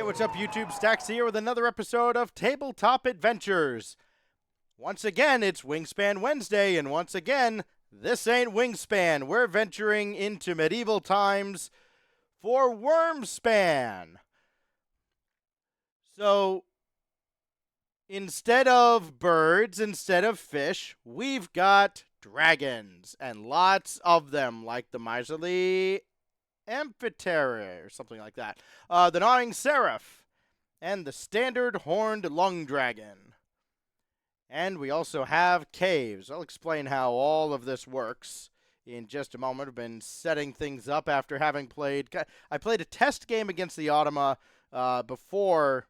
What's up, YouTube? Stax here with another episode of Tabletop Adventures. Once again, it's Wingspan Wednesday, and once again, this ain't Wingspan. We're venturing into medieval times for Wyrmspan. So, instead of birds, instead of fish, we've got dragons, and lots of them, like the miserly amphitheater, or something like that. The gnawing seraph, and the standard horned lung dragon. And we also have caves. I'll explain how all of this works in just a moment. I've been setting things up after having played. I played a test game against the Automa before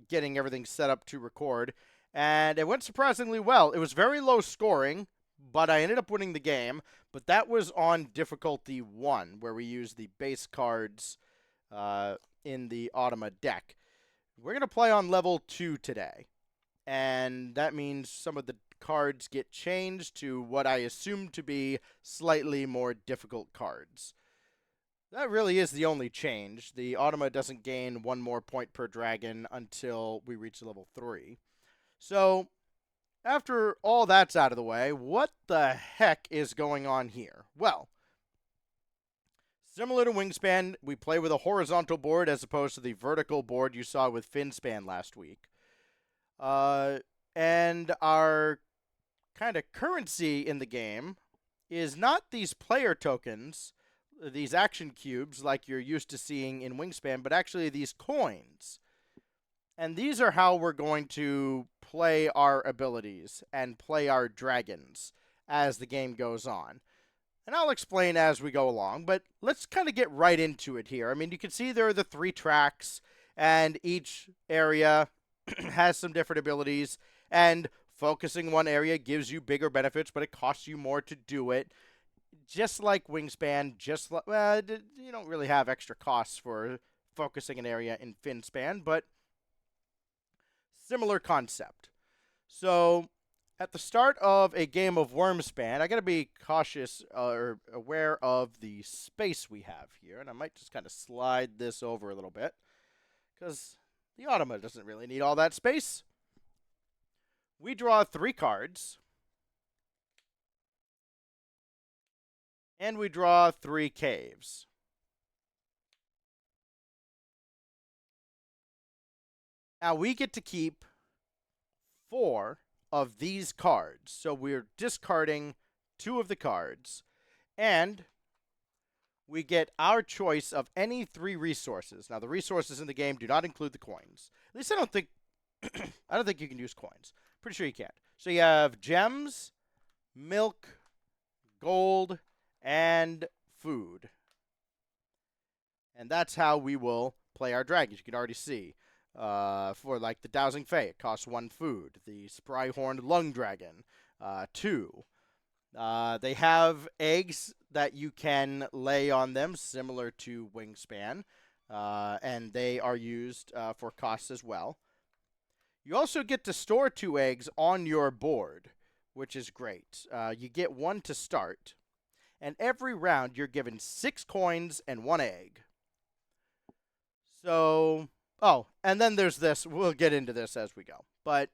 getting everything set up to record, and it went surprisingly well. It was very low scoring, but I ended up winning the game. But that was on difficulty 1, where we used the base cards in the Automa deck. We're going to play on level 2 today, and that means some of the cards get changed to what I assume to be slightly more difficult cards. That really is the only change. The Automa doesn't gain 1 more point per dragon until we reach level 3. So, after all that's out of the way, what the heck is going on here? Well, similar to Wingspan, we play with a horizontal board as opposed to the vertical board you saw with Wingspan last week. And our kind of currency in the game is not these player tokens, these action cubes like you're used to seeing in Wingspan, but actually these coins. And these are how we're going to play our abilities and play our dragons as the game goes on. And I'll explain as we go along, but let's kind of get right into it here. I mean, you can see there are the 3 tracks, and each area has some different abilities, and focusing one area gives you bigger benefits, but it costs you more to do it. Just like Wingspan, you don't really have extra costs for focusing an area in Wingspan, but similar concept. So, at the start of a game of Wyrmspan, I got to be cautious or aware of the space we have here, and I might just kind of slide this over a little bit, because the Automa doesn't really need all that space. We draw 3 cards, and we draw 3 caves. Now we get to keep 4 of these cards. So we're discarding 2 of the cards, and we get our choice of any 3 resources. Now the resources in the game do not include the coins. At least I don't think I don't think you can use coins. Pretty sure you can't. So you have gems, milk, gold, and food. And that's how we will play our dragons. You can already see. For like the Dowsing Fae, it costs 1 food. The Spry-Horned Lung Dragon, 2. They have eggs that you can lay on them, similar to Wingspan, and they are used for costs as well. You also get to store 2 eggs on your board, which is great. You get 1 to start, and every round you're given 6 coins and 1 egg. So, oh, and then there's this. We'll get into this as we go. But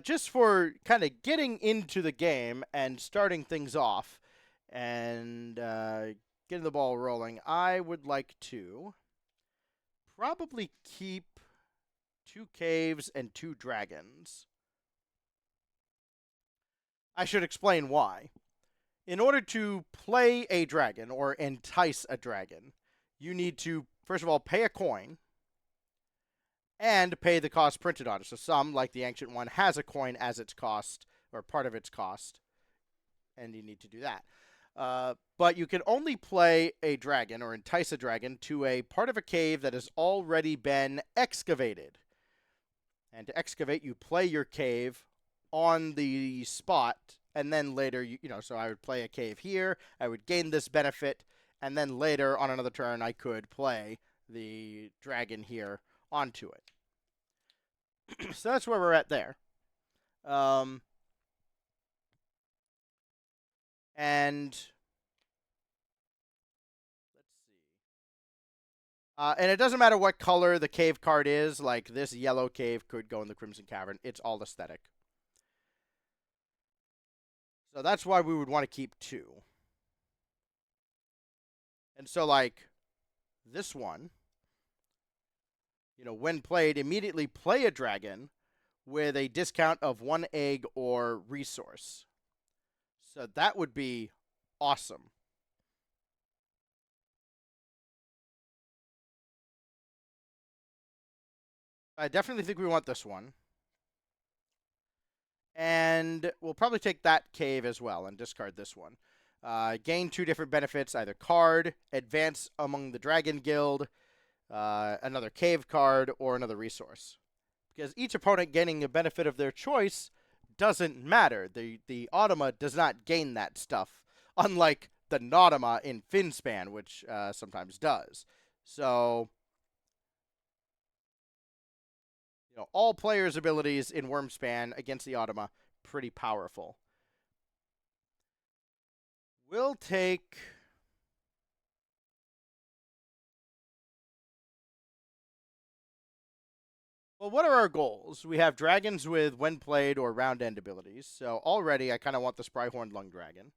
just for kind of getting into the game and starting things off and getting the ball rolling, I would like to probably keep 2 caves and 2 dragons. I should explain why. In order to play a dragon or entice a dragon, you need to, first of all, pay a coin and pay the cost printed on it. So some, like the Ancient One, has a coin as its cost, or part of its cost, and you need to do that. But you can only play a dragon or entice a dragon to a part of a cave that has already been excavated. And to excavate, you play your cave on the spot, and then later, so I would play a cave here, I would gain this benefit, and then later, on another turn, I could play the dragon here onto it. So that's where we're at there. And And it doesn't matter what color the cave card is. Like, this yellow cave could go in the Crimson Cavern. It's all aesthetic. So that's why we would want to keep 2. And so, like, this one, when played, immediately play a dragon with a discount of 1 egg or resource. So that would be awesome. I definitely think we want this one. And we'll probably take that cave as well and discard this one. Gain 2 different benefits, either card, advance among the Dragon Guild, another cave card, or another resource. Because each opponent gaining a benefit of their choice doesn't matter. The Automa does not gain that stuff, unlike the Nautoma in Wingspan, which sometimes does. So, all players' abilities in Wyrmspan against the Automa, pretty powerful. We'll take... Well, what are our goals? We have dragons with when played or round end abilities. So already I kind of want the Spryhorned Lung Dragon.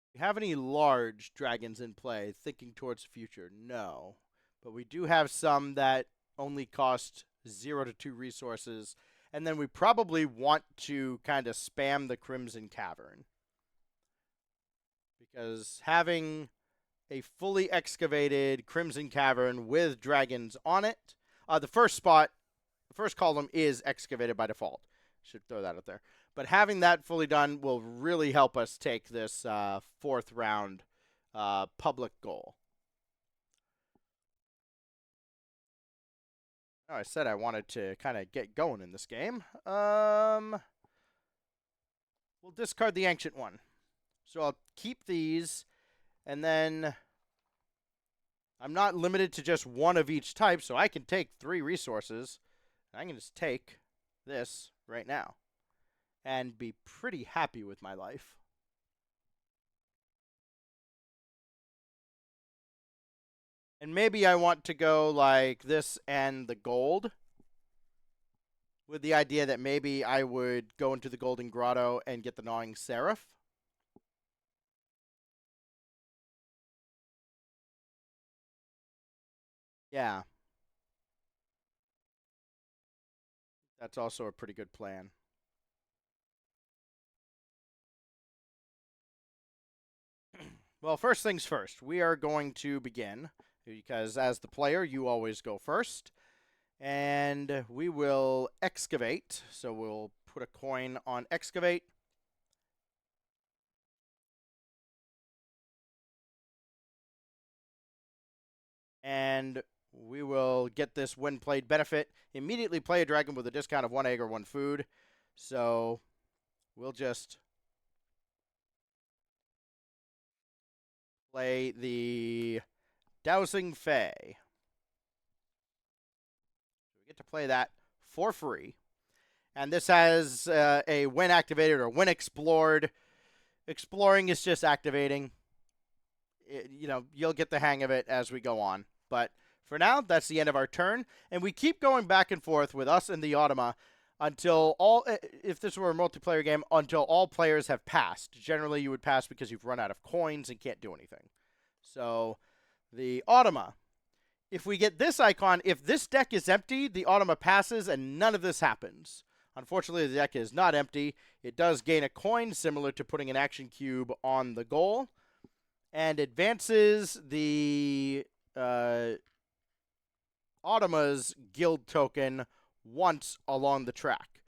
Do we have any large dragons in play thinking towards the future? No. But we do have some that only cost 0 to 2 resources. And then we probably want to kind of spam the Crimson Cavern. Because having a fully excavated Crimson Cavern with dragons on it. The first column is excavated by default. Should throw that out there. But having that fully done will really help us take this 4th round public goal. Oh, I said I wanted to kind of get going in this game. We'll discard the Ancient one. So I'll keep these. And then I'm not limited to just 1 of each type, so I can take 3 resources. I can just take this right now and be pretty happy with my life. And maybe I want to go like this and the gold, with the idea that maybe I would go into the Golden Grotto and get the Gnawing Seraph. Yeah. That's also a pretty good plan. Well, first things first, we are going to begin, because as the player, you always go first. And we will excavate. So we'll put a coin on excavate. And we will get this when played benefit. Immediately play a dragon with a discount of 1 egg or 1 food. So we'll just play the Dowsing Fae. We get to play that for free. And this has a when activated or when explored. Exploring is just activating. You'll get the hang of it as we go on. But for now, that's the end of our turn. And we keep going back and forth with us and the Automa until if this were a multiplayer game, until all players have passed. Generally, you would pass because you've run out of coins and can't do anything. So, the Automa. If we get this icon, if this deck is empty, the Automa passes and none of this happens. Unfortunately, the deck is not empty. It does gain a coin, similar to putting an action cube on the goal, and advances the Automa's guild token once along the track.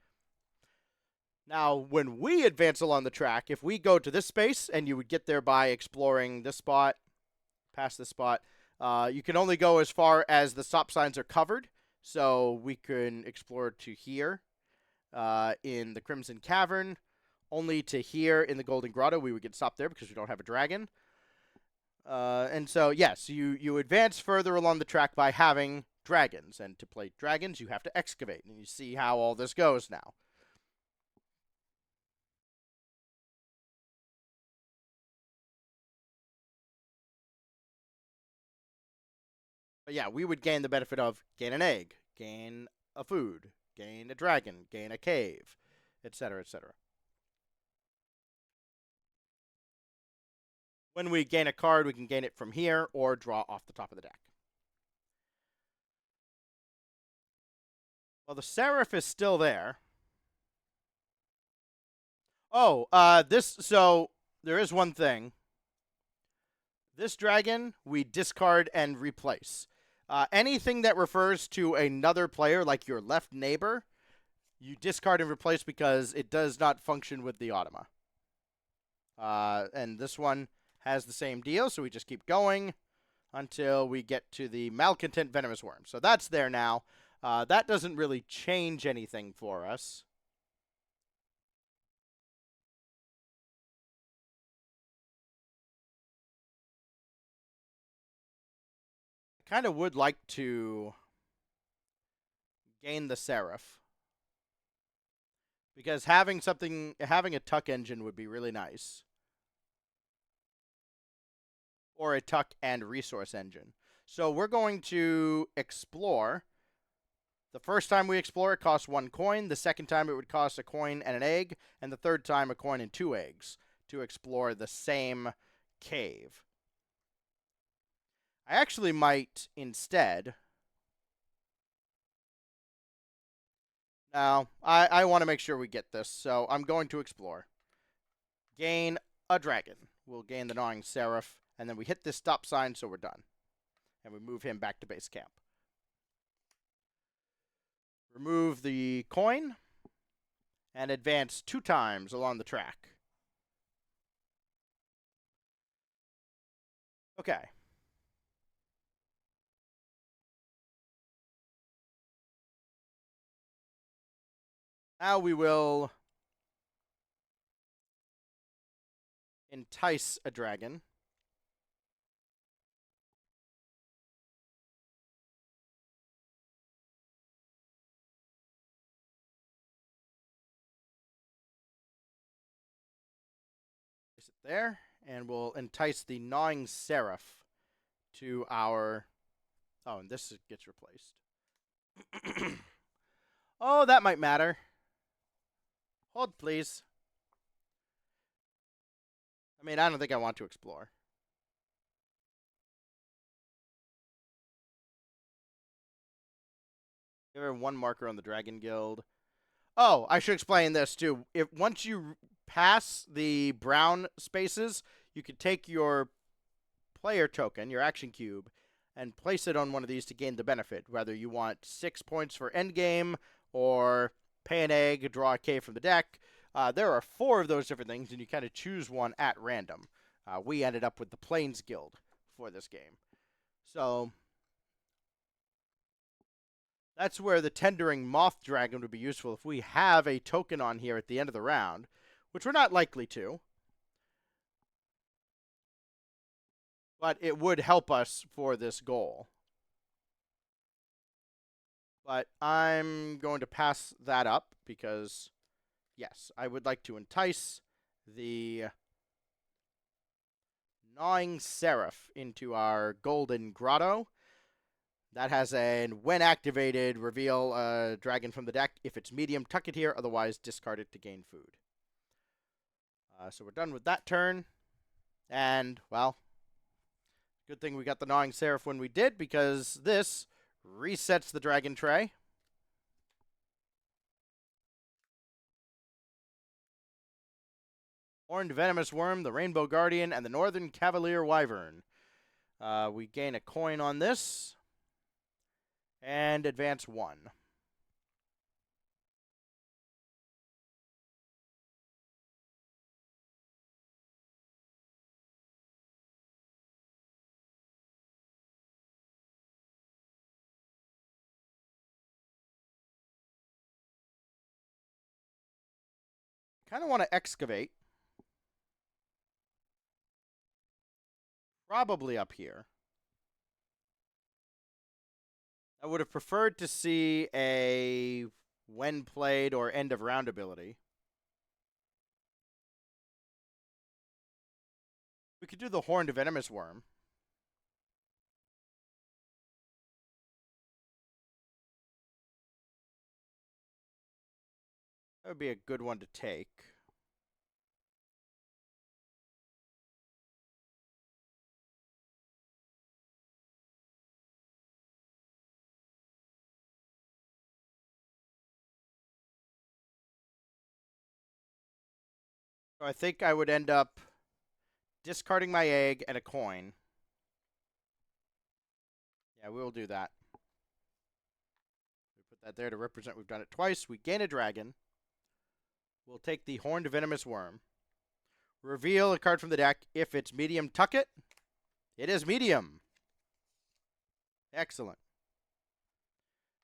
Now, when we advance along the track, if we go to this space, and you would get there by exploring this spot, past this spot, you can only go as far as the stop signs are covered. So we can explore to here in the Crimson Cavern, only to here in the Golden Grotto. We would get stopped there because we don't have a dragon. And so, yes, you advance further along the track by having dragons. And to play dragons, you have to excavate. And you see how all this goes now. But yeah, we would gain the benefit of gain an egg, gain a food, gain a dragon, gain a cave, etc., etc. When we gain a card, we can gain it from here or draw off the top of the deck. Well, the Seraph is still there. Oh, so there is one thing. This dragon, we discard and replace. Anything that refers to another player, like your left neighbor, you discard and replace because it does not function with the automa. And this one has the same deal, so we just keep going until we get to the Malcontent Venomous Worm. So that's there now. That doesn't really change anything for us. I kind of would like to gain the Seraph, because having a tuck engine would be really nice. Or a tuck and resource engine. So we're going to explore. The first time we explore, it costs 1 coin. The second time, it would cost a coin and an egg. And the third time, a coin and 2 eggs to explore the same cave. I actually might instead. Now, I want to make sure we get this, so I'm going to explore. Gain a dragon. We'll gain the Gnawing Seraph, and then we hit this stop sign, so we're done. And we move him back to base camp. Remove the coin, and advance 2 times along the track. Okay. Now we will entice a dragon. Place it there, and we'll entice the Gnawing Seraph to our... Oh, and this gets replaced. Oh, that might matter. Hold, please. I mean, I don't think I want to explore. Give her 1 marker on the Dragon Guild. Oh, I should explain this too. If once you pass the brown spaces, you can take your player token, your action cube, and place it on one of these to gain the benefit. Whether you want 6 points for endgame or pay an egg, draw a cave from the deck. There are 4 of those different things, and you kind of choose one at random. We ended up with the Plains Guild for this game. So that's where the Tendering Moth Dragon would be useful if we have a token on here at the end of the round, which we're not likely to. But it would help us for this goal. But I'm going to pass that up because, yes, I would like to entice the Gnawing Seraph into our Golden Grotto. That has a, when activated, reveal a dragon from the deck. If it's medium, tuck it here. Otherwise, discard it to gain food. So we're done with that turn. And, well, good thing we got the Gnawing Seraph when we did, because this resets the dragon tray. Horned Venomous Worm, the Rainbow Guardian, and the Northern Cavalier Wyvern. We gain a coin on this. And advance 1. Kind of want to excavate. Probably up here. I would have preferred to see a when played or end of round ability. We could do the Horned Venomous Worm. would be a good one to take. So I think I would end up discarding my egg and a coin. Yeah, we will do that. We put that there to represent we've done it twice. We gain a dragon. We'll take the Horned Venomous Worm. Reveal a card from the deck. If it's medium, tuck it. It is medium. Excellent.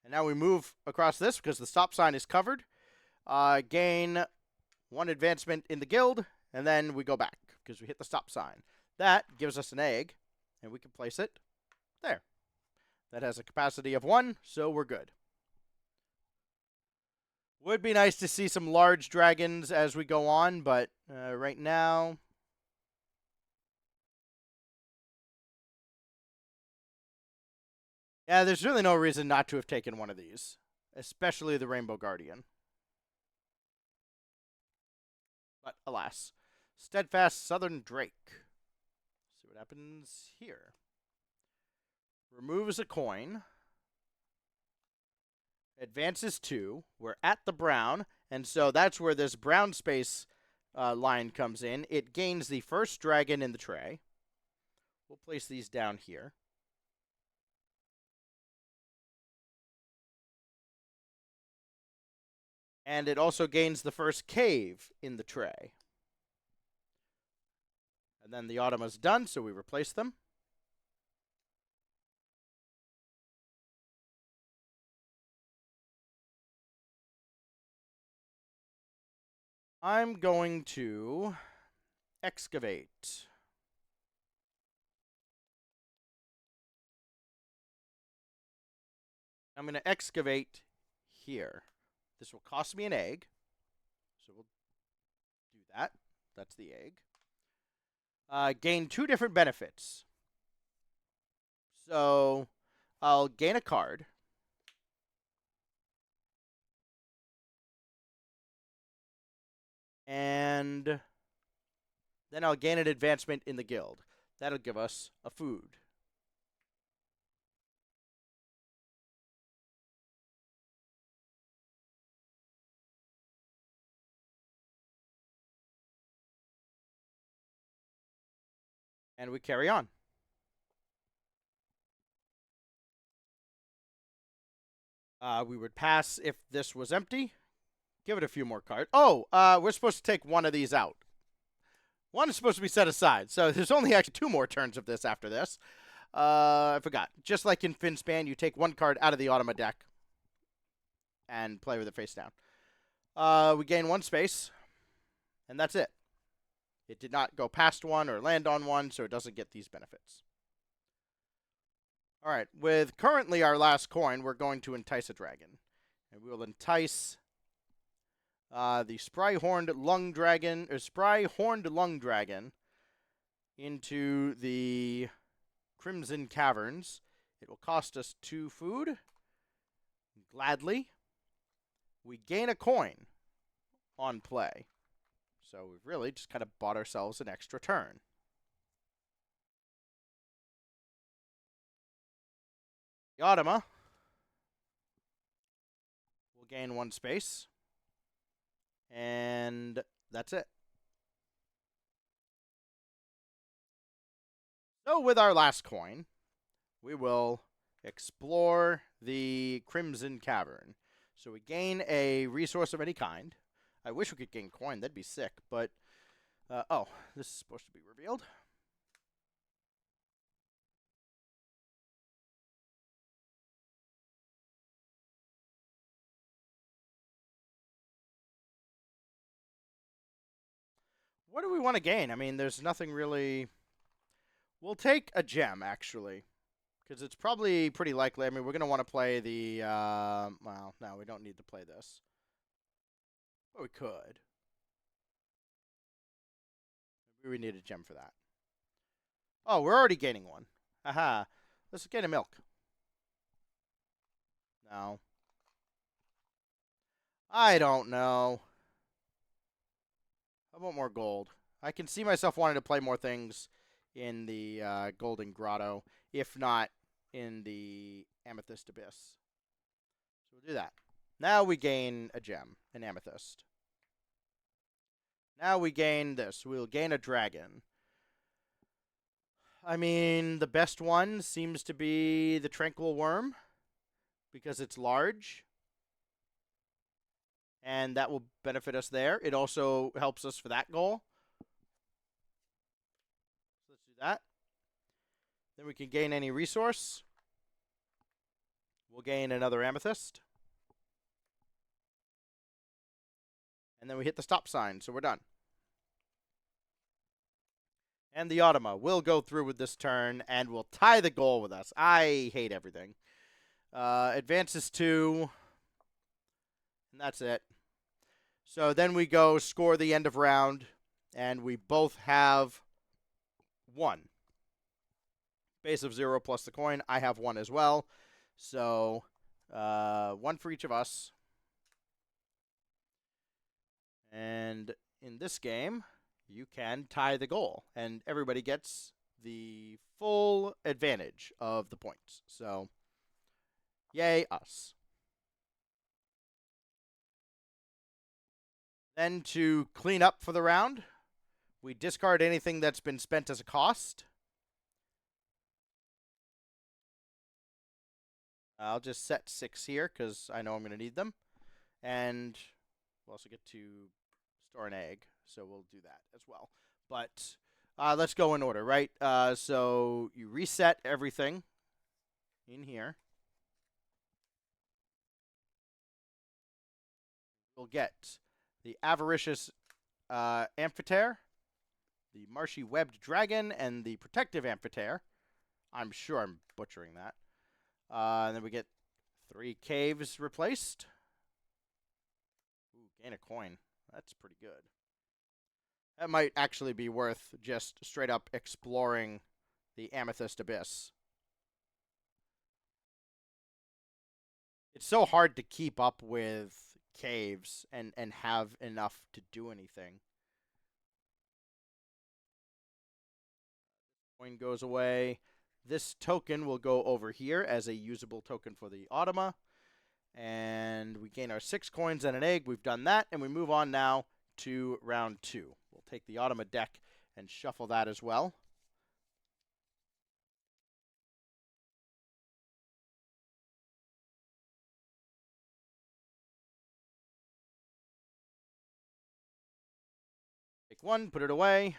And now we move across this because the stop sign is covered. Gain 1 advancement in the guild, and then we go back because we hit the stop sign. That gives us an egg, and we can place it there. That has a capacity of 1, so we're good. Would be nice to see some large dragons as we go on, but right now... Yeah, there's really no reason not to have taken one of these, especially the Rainbow Guardian. But alas, Steadfast Southern Drake. Let's see what happens here. Removes a coin. Advances 2. We're at the brown, and so that's where this brown space line comes in. It gains the first dragon in the tray. We'll place these down here. And it also gains the first cave in the tray. And then the Automa's done, so we replace them. I'm going to excavate. I'm going to excavate here. This will cost me an egg. So we'll do that. That's the egg. Gain 2 different benefits. So I'll gain a card. And then I'll gain an advancement in the guild. That'll give us a food. And we carry on. We would pass if this was empty. Give it a few more cards. Oh, we're supposed to take one of these out. One is supposed to be set aside. So there's only actually 2 more turns of this after this. I forgot. Just like in Wingspan, you take 1 card out of the Automa deck and play with it face down. We gain 1 space, and that's it. It did not go past 1 or land on 1, so it doesn't get these benefits. All right, with currently our last coin, we're going to entice a dragon. And we will entice the Spry-Horned Lung Dragon into the Crimson Caverns. It will cost us 2 food. Gladly. We gain a coin on play. So we've really just kind of bought ourselves an extra turn. The Automa will gain 1 space. And that's it. So with our last coin, we will explore the Crimson Cavern. So we gain a resource of any kind. I wish we could gain coin. That'd be sick. But, oh, this is supposed to be revealed. What do we want to gain? I mean, there's nothing really... We'll take a gem, actually. Because it's probably pretty likely. I mean, we're going to want to play the... well, no, we don't need to play this. But we could. Maybe we need a gem for that. Oh, we're already gaining 1. Aha. Let's gain a milk. No. I don't know. How about more gold? I can see myself wanting to play more things in the Golden Grotto, if not in the Amethyst Abyss. So we'll do that. Now we gain a gem, an amethyst. Now we gain this. We'll gain a dragon. I mean, the best one seems to be the Tranquil Worm, because it's large. And that will benefit us there. It also helps us for that goal. So let's do that. Then we can gain any resource. We'll gain another amethyst. And then we hit the stop sign, so we're done. And the Automa will go through with this turn and will tie the goal with us. I hate everything. Advances 2. And that's it. So then we go score the end of round. And we both have 1. Base of 0 plus the coin. I have 1 as well. So 1 for each of us. And in this game, you can tie the goal. And everybody gets the full advantage of the points. So, yay us. Then to clean up for the round, we discard anything that's been spent as a cost. I'll just set 6 here because I know I'm going to need them. And we'll also get to store an egg, so we'll do that as well. But let's go in order, right? So you reset everything in here. We'll get the Avaricious Amphitheater, the Marshy Webbed Dragon, and the Protective Amphitheater. I'm sure I'm butchering that. And then we get 3 caves replaced. Ooh, gain a coin. That's pretty good. That might actually be worth just straight up exploring the Amethyst Abyss. It's so hard to keep up with caves and have enough to do anything. Coin goes away. This token will go over here as a usable token for the Automa. And we gain our 6 coins and an egg. We've done that, and we move on now to round 2. We'll take the Automa deck and shuffle that as well. Take 1, put it away.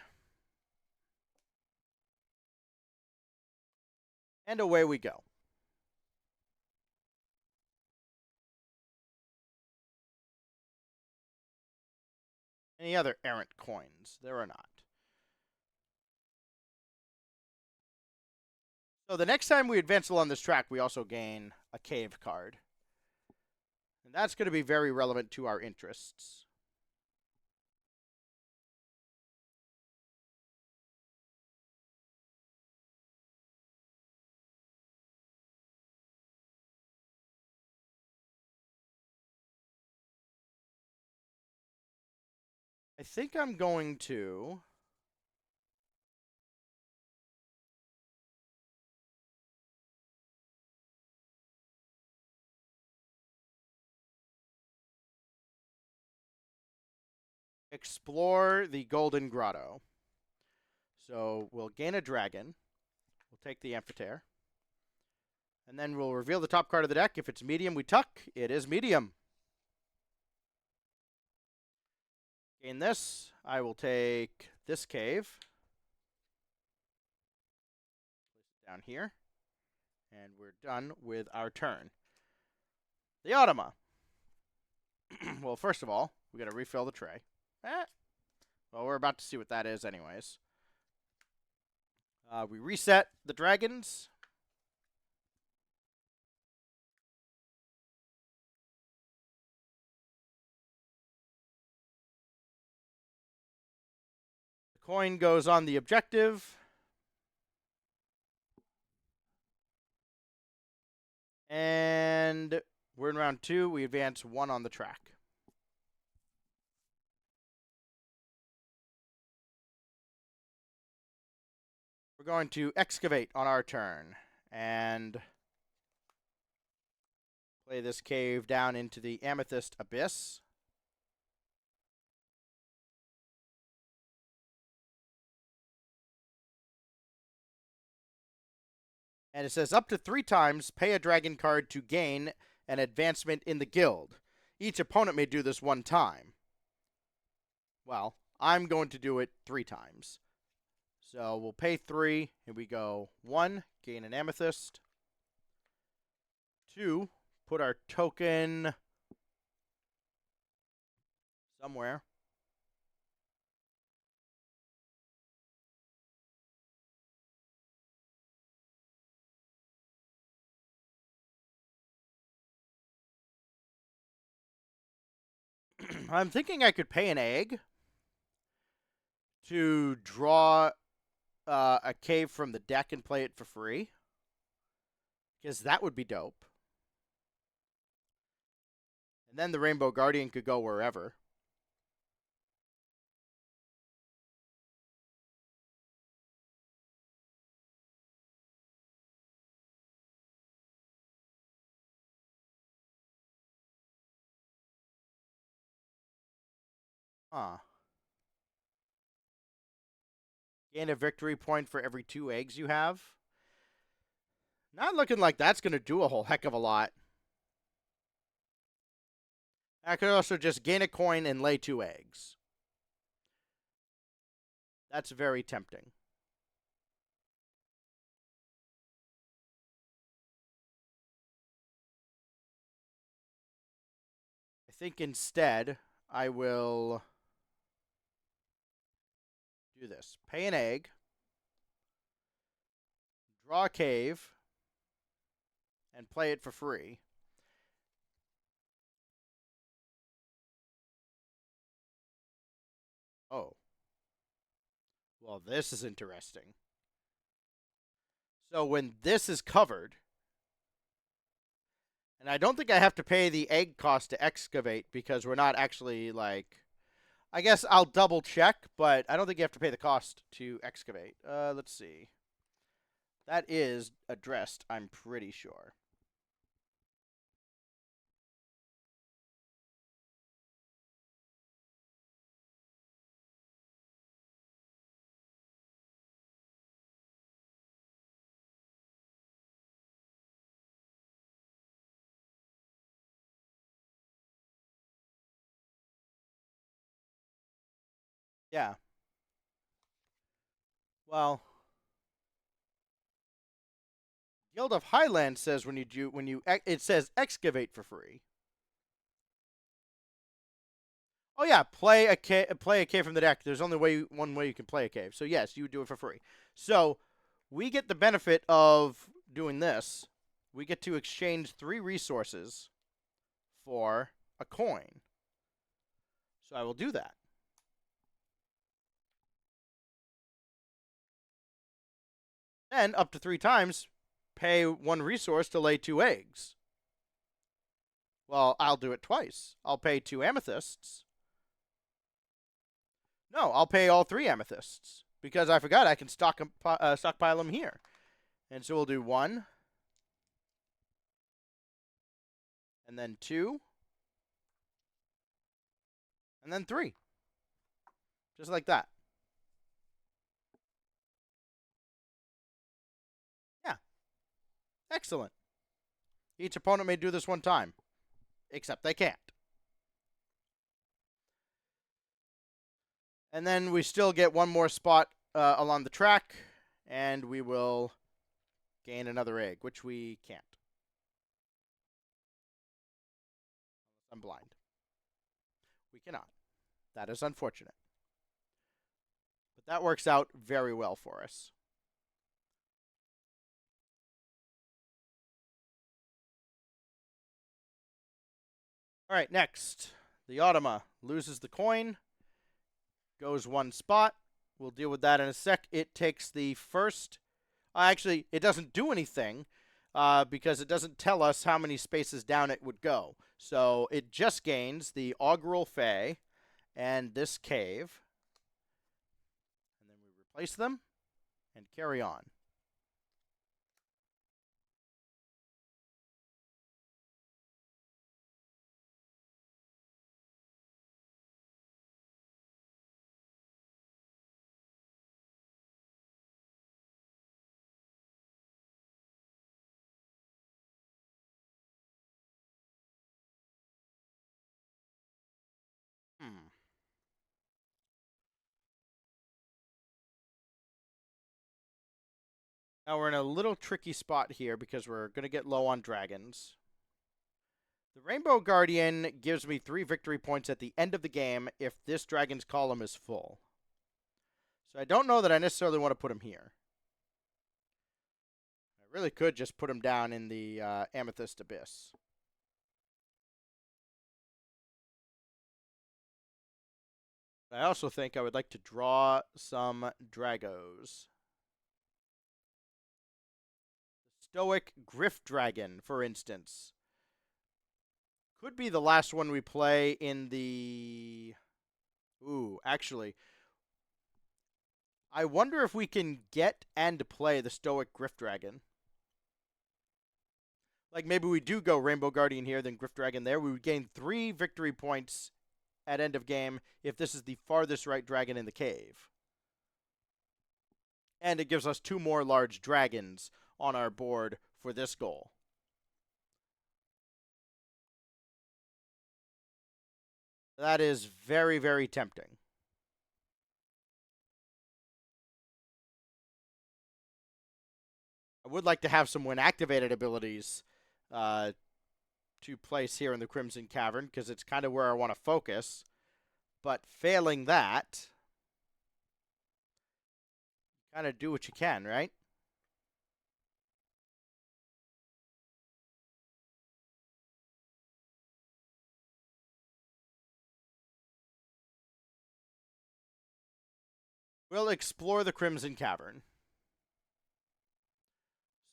And away we go. Any other errant coins? There are not. So the next time we advance along this track, we also gain a cave card. And that's going to be very relevant to our interests. I think I'm going to explore the Golden Grotto. So we'll gain a dragon. We'll take the Amphitheater. And then we'll reveal the top card of the deck. If it's medium, we tuck. It is medium. Gain this. I will take this cave. Place it down here. And we're done with our turn. The Automa. Well, first of all, we got to refill the tray. Well, we're about to see what that is anyways. We reset the dragons. The coin goes on the objective. And we're in round 2. We advance 1 on the track. We're going to excavate on our turn and play this cave down into the Amethyst Abyss. And it says up to 3 times, pay a dragon card to gain an advancement in the guild. Each opponent may do this 1 time. Well, I'm going to do it 3 times. So we'll pay 3. Here we go. 1, gain an amethyst. 2, put our token somewhere. I'm thinking I could pay an egg to draw a cave from the deck and play it for free. Because that would be dope. And then the Rainbow Guardian could go wherever. Huh. Gain a victory point for every 2 eggs you have. Not looking like that's going to do a whole heck of a lot. I could also just gain a coin and lay 2 eggs. That's very tempting. I think instead I will do this. Pay an egg. Draw a cave. And play it for free. Oh. Well, this is interesting. So when this is covered, and I don't think I have to pay the egg cost to excavate because we're not actually like, I guess I'll double check, but I don't think you have to pay the cost to excavate. Let's see. That is addressed, I'm pretty sure. Yeah. Well, Guild of Highland says it says excavate for free. Oh yeah, play a cave from the deck. There's only one way you can play a cave. So yes, you would do it for free. So we get the benefit of doing this. We get to exchange 3 resources for a coin. So I will do that. Then up to 3 times, pay 1 resource to lay 2 eggs. Well, I'll do it twice. I'll pay 2 amethysts. No, I'll pay all 3 amethysts. Because I forgot I can stockpile them here. And so we'll do 1. And then 2. And then 3. Just like that. Yeah. Excellent. Each opponent may do this 1 time. Except they can't. And then we still get 1 more spot along the track. And we will gain another egg, which we can't. I'm blind. We cannot. That is unfortunate. But that works out very well for us. All right, next. The Automa loses the coin. Goes 1 spot. We'll deal with that in a sec. It takes the first... actually, it doesn't do anything because it doesn't tell us how many spaces down it would go. So it just gains the Augural Fae and this cave. And then we replace them. and carry on. Hmm. Now we're in a little tricky spot here because we're going to get low on dragons. The Rainbow Guardian gives me 3 victory points at the end of the game if this dragon's column is full. So I don't know that I necessarily want to put him here. I really could just put him down in the Amethyst Abyss. I also think I would like to draw some Dragos. Stoic Griff Dragon, for instance. Could be the last one we play in the... Ooh, actually. I wonder if we can get and play the Stoic Griff Dragon. Like, maybe we do go Rainbow Guardian here, then Griff Dragon there. We would gain 3 victory points at end of game if this is the farthest right dragon in the cave. And it gives us 2 more large dragons on our board for this goal. That is very, very tempting. I would like to have some when activated abilities to place here in the Crimson Cavern because it's kind of where I want to focus. But failing that, kind of do what you can, right? We'll explore the Crimson Cavern.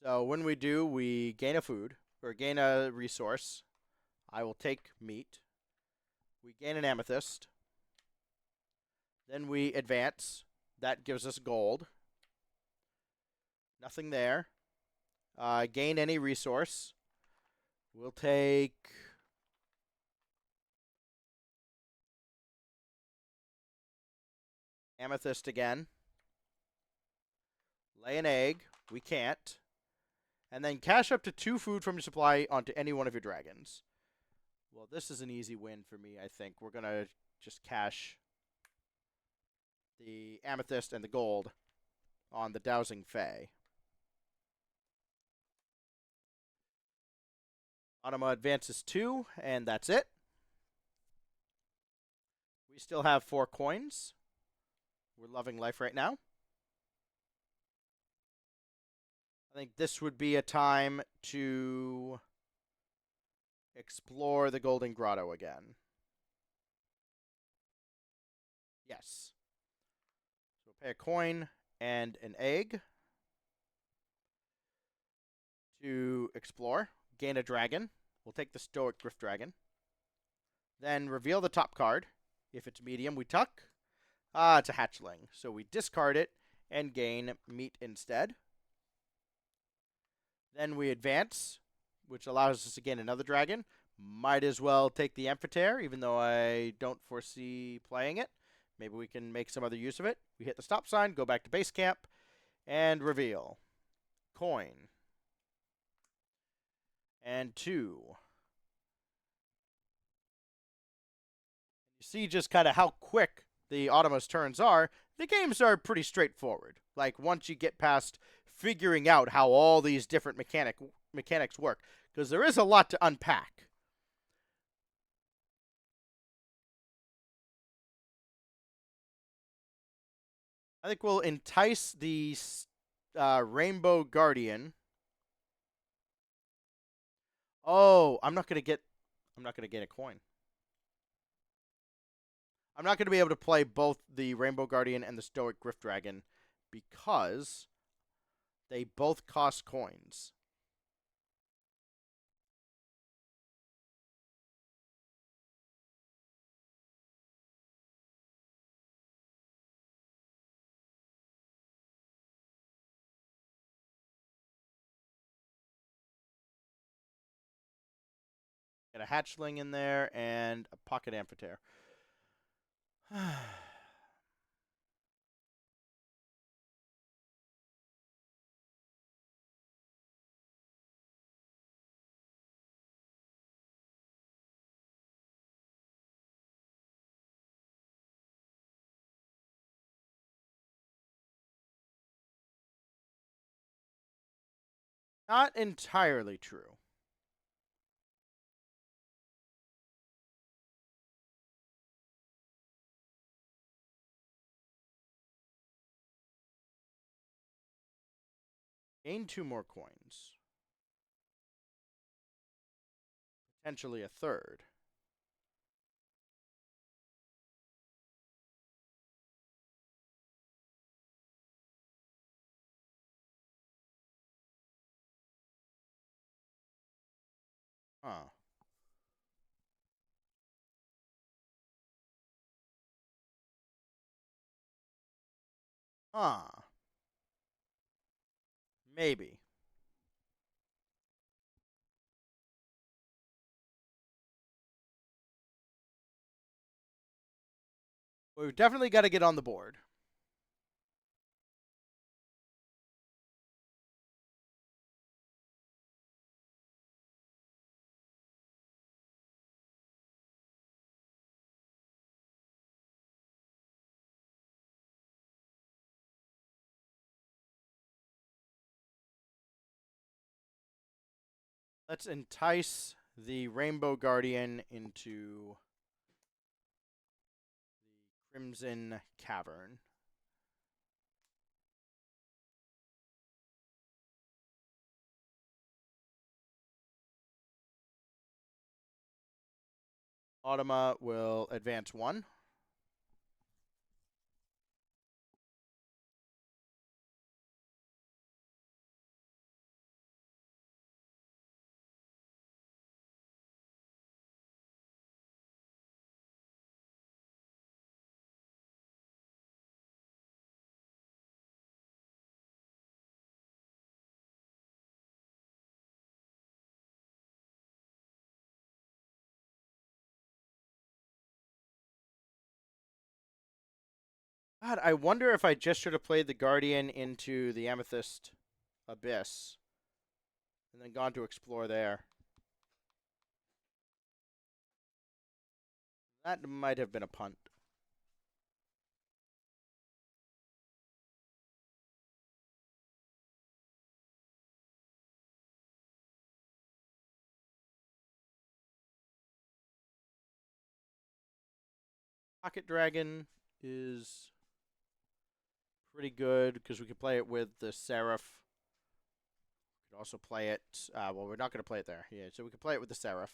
So when we do, we gain a food, or gain a resource. I will take meat. We gain an amethyst. Then we advance. That gives us gold. Nothing there. Gain any resource. We'll take... amethyst again. Lay an egg. We can't. And then cash up to 2 food from your supply onto any one of your dragons. Well, this is an easy win for me, I think. We're going to just cash the amethyst and the gold on the Dowsing Fae. Anima advances 2, and that's it. We still have 4 coins. We're loving life right now. I think this would be a time to explore the Golden Grotto again. Yes. So we'll pay a coin and an egg to explore. Gain a dragon. We'll take the Stoic Griff Dragon. Then reveal the top card. If it's medium, we tuck. It's a hatchling. So we discard it and gain meat instead. Then we advance, which allows us to gain another dragon. Might as well take the Amphitheater, even though I don't foresee playing it. Maybe we can make some other use of it. We hit the stop sign, go back to base camp, and reveal. Coin. And 2. You see just kind of how quick the Automa's turns are. The games are pretty straightforward. Like, once you get past figuring out how all these different mechanics work, because there is a lot to unpack. I think we'll entice the Rainbow Guardian. Oh, I'm not gonna get a coin. I'm not gonna be able to play both the Rainbow Guardian and the Stoic Griff Dragon because they both cost coins. Get a hatchling in there and a pocket amphitheater. Not entirely true. Gain 2 more coins. Potentially a third. Huh. Huh. Maybe. We've definitely got to get on the board. Let's entice the Rainbow Guardian into the Crimson Cavern. Automa will advance 1. God, I wonder if I just should have played the Guardian into the Amethyst Abyss and then gone to explore there. That might have been a punt. Pocket Dragon is pretty good because we could play it with the Seraph. We could also play it. Well, we're not going to play it there. Yeah, so we could play it with the Seraph.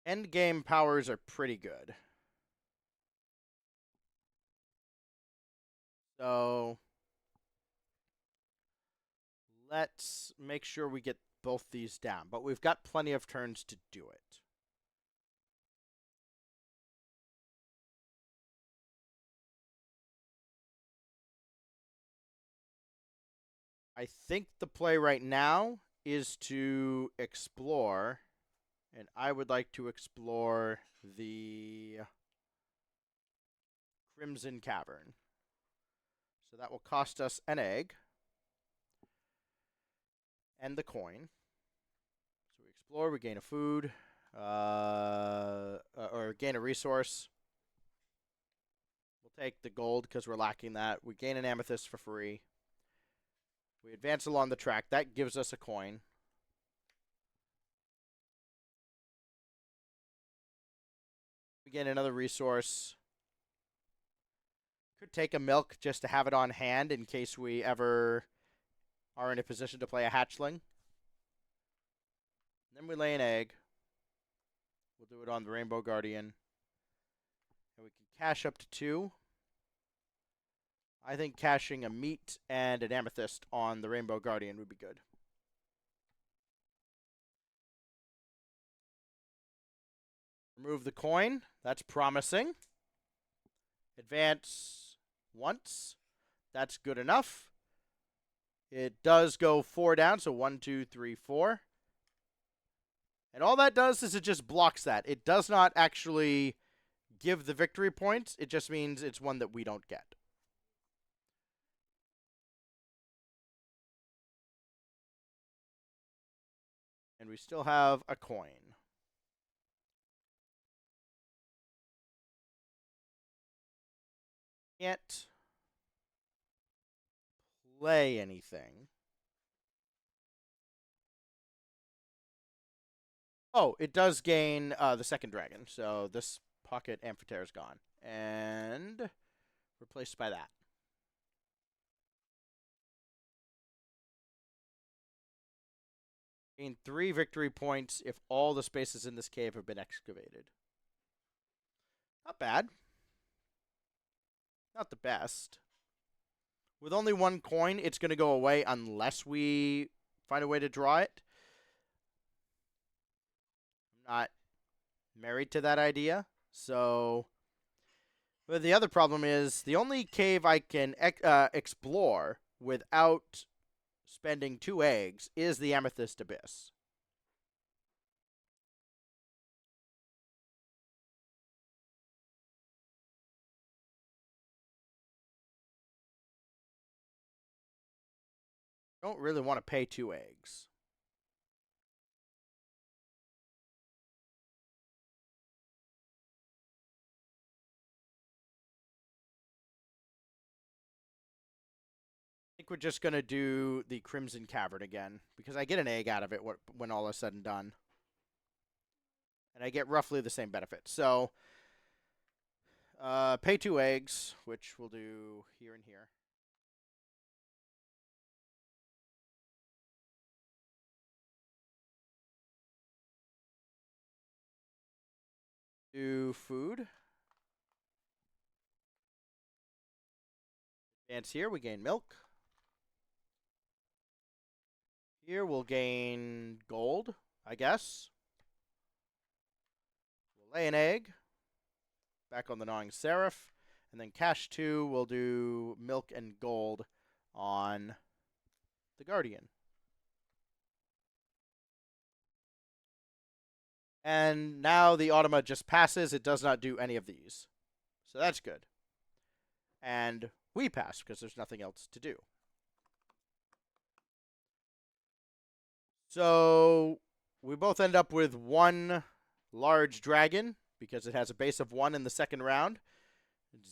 End game powers are pretty good. So let's make sure we get both these down. But we've got plenty of turns to do it. I think the play right now is to explore, and I would like to explore the Crimson Cavern. So that will cost us an egg and the coin. So we explore, we gain a food, or gain a resource. We'll take the gold because we're lacking that. We gain an amethyst for free. We advance along the track. That gives us a coin. We gain another resource. Could take a milk just to have it on hand in case we ever are in a position to play a hatchling. Then we lay an egg. We'll do it on the Rainbow Guardian. And we can cash up to 2. I think cashing a meat and an amethyst on the Rainbow Guardian would be good. Remove the coin. That's promising. Advance once. That's good enough. It does go 4 down, so 1, 2, 3, 4. And all that does is it just blocks that. It does not actually give the victory points. It just means it's one that we don't get. And we still have a coin. Can't play anything. Oh, it does gain the second dragon. So this pocket amphitheater is gone. And replaced by that. Gain 3 victory points if all the spaces in this cave have been excavated. Not bad. Not the best. With only 1 coin, it's going to go away unless we find a way to draw it. I'm not married to that idea. So, but the other problem is the only cave I can explore without spending 2 eggs is the Amethyst Abyss. Don't really want to pay 2 eggs. I think we're just going to do the Crimson Cavern again, because I get an egg out of it when all is said and done. And I get roughly the same benefit. So, pay 2 eggs, which we'll do here and here. Do food. Advance here, we gain milk. Here we'll gain gold, I guess. We'll lay an egg. Back on the Gnawing Seraph. And then cash 2, we'll do milk and gold on the Guardian. And now the Automa just passes. It does not do any of these. So that's good. And we pass because there's nothing else to do. So we both end up with 1 large dragon because it has a base of 1 in the second round.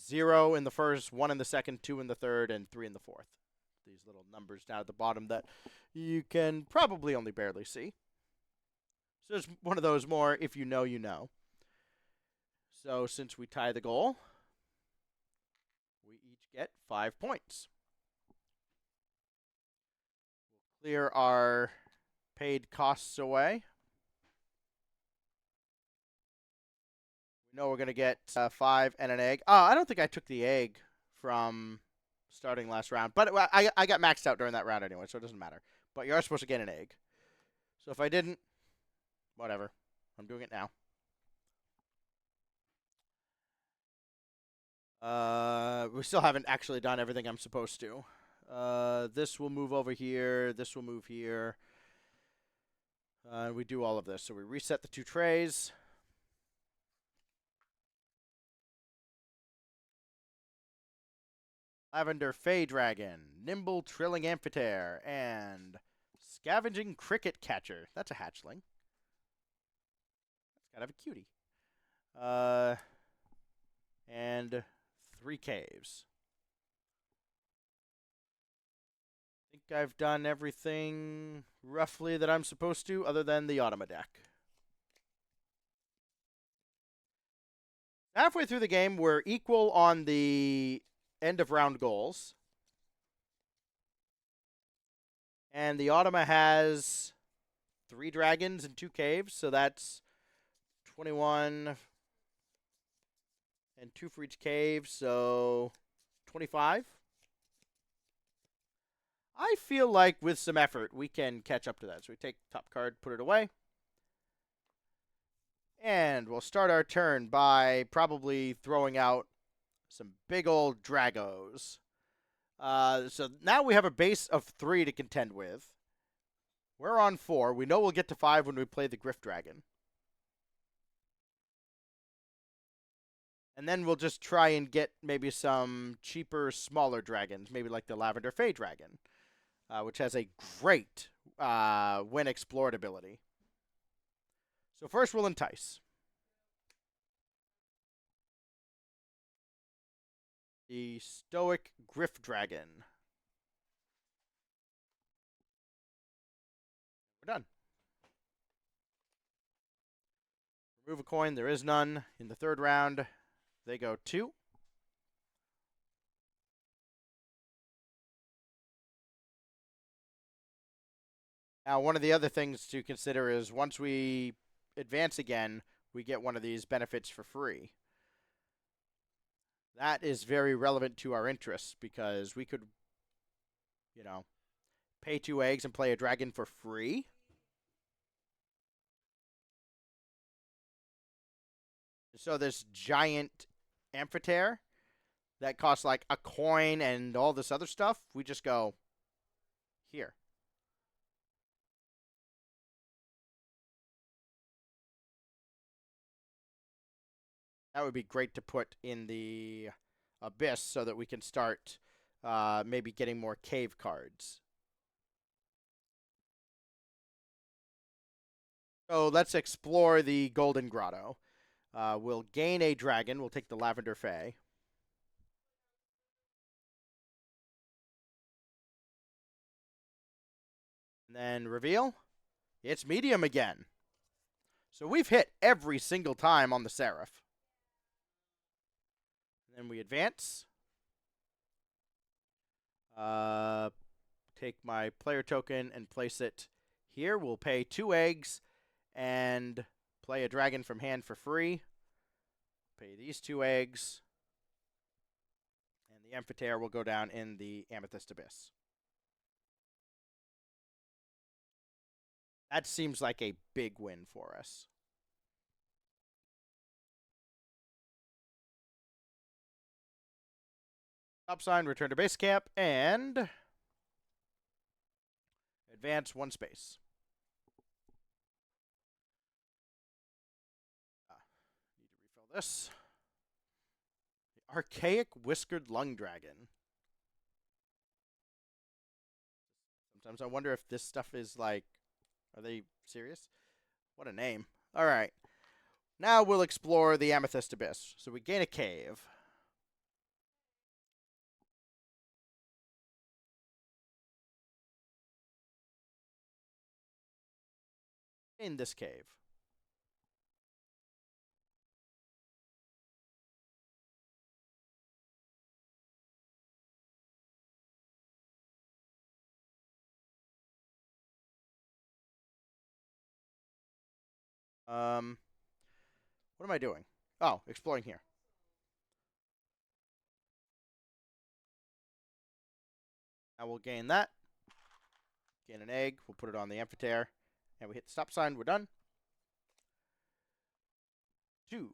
0 in the first, 1 in the second, 2 in the third, and 3 in the fourth. These little numbers down at the bottom that you can probably only barely see. So it's one of those more, if you know, you know. So since we tie the goal, we each get 5 points. We'll clear our paid costs away. We know we're going to get 5 and an egg. Oh, I don't think I took the egg from starting last round. But I got maxed out during that round anyway, so it doesn't matter. But you are supposed to get an egg. So if I didn't, whatever. I'm doing it now. We still haven't actually done everything I'm supposed to. This will move over here. This will move here. We do all of this. So we reset the 2 trays. Lavender Fey Dragon, Nimble Trilling Amphitheater, and Scavenging Cricket Catcher. That's a hatchling. That's kind of a cutie. And 3 caves. I think I've done everything roughly that I'm supposed to, other than the Automa deck. Halfway through the game, we're equal on the end of round goals. And the Automa has 3 dragons and 2 caves, so that's 21 and 2 for each cave, so 25. I feel like with some effort, we can catch up to that. So we take top card, put it away. And we'll start our turn by probably throwing out some big old Dragos. So now we have a base of 3 to contend with. We're on 4. We know we'll get to 5 when we play the Griff Dragon. And then we'll just try and get maybe some cheaper, smaller dragons, maybe like the Lavender Fey Dragon, which has a great when explored ability. So first we'll entice. The Stoic Griff Dragon. We're done. Remove a coin. There is none. In the third round, they go 2. Now, one of the other things to consider is once we advance again, we get one of these benefits for free. That is very relevant to our interests because we could, pay 2 eggs and play a dragon for free. So this giant amphitheater that costs like a coin and all this other stuff, we just go here. That would be great to put in the Abyss so that we can start maybe getting more cave cards. So let's explore the Golden Grotto. We'll gain a dragon. We'll take the Lavender Fey. And then reveal. It's medium again. So we've hit every single time on the Seraph. And then we advance. Take my player token and place it here. We'll pay 2 eggs and play a dragon from hand for free. Pay these 2 eggs. And the amphitheater will go down in the Amethyst Abyss. That seems like a big win for us. Top sign, return to base camp, and advance 1 space. Need to refill this. The Archaic Whiskered Lung Dragon. Sometimes I wonder if this stuff is like, are they serious? What a name. All right. Now we'll explore the Amethyst Abyss. So we gain a cave. In this cave. What am I doing? Oh, exploring here. Now we'll gain that. Gain an egg. We'll put it on the amphitheater. And we hit the stop sign. We're done. 2.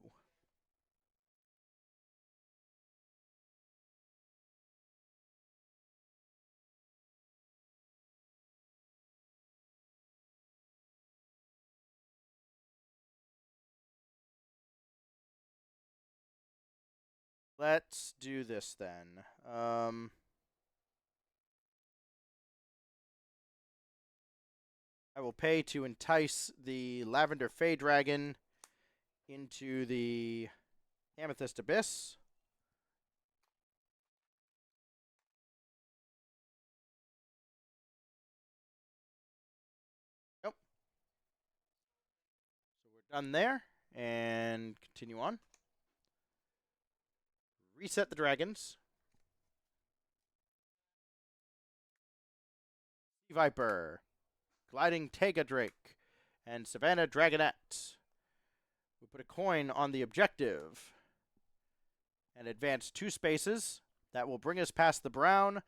Let's do this then. I will pay to entice the Lavender Fey Dragon into the Amethyst Abyss. Nope. So we're done there. And continue on. Reset the dragons. Sea Viper. Gliding Tega Drake. And Savannah Dragonette. We put a coin on the objective. And advance 2 spaces. That will bring us past the brown.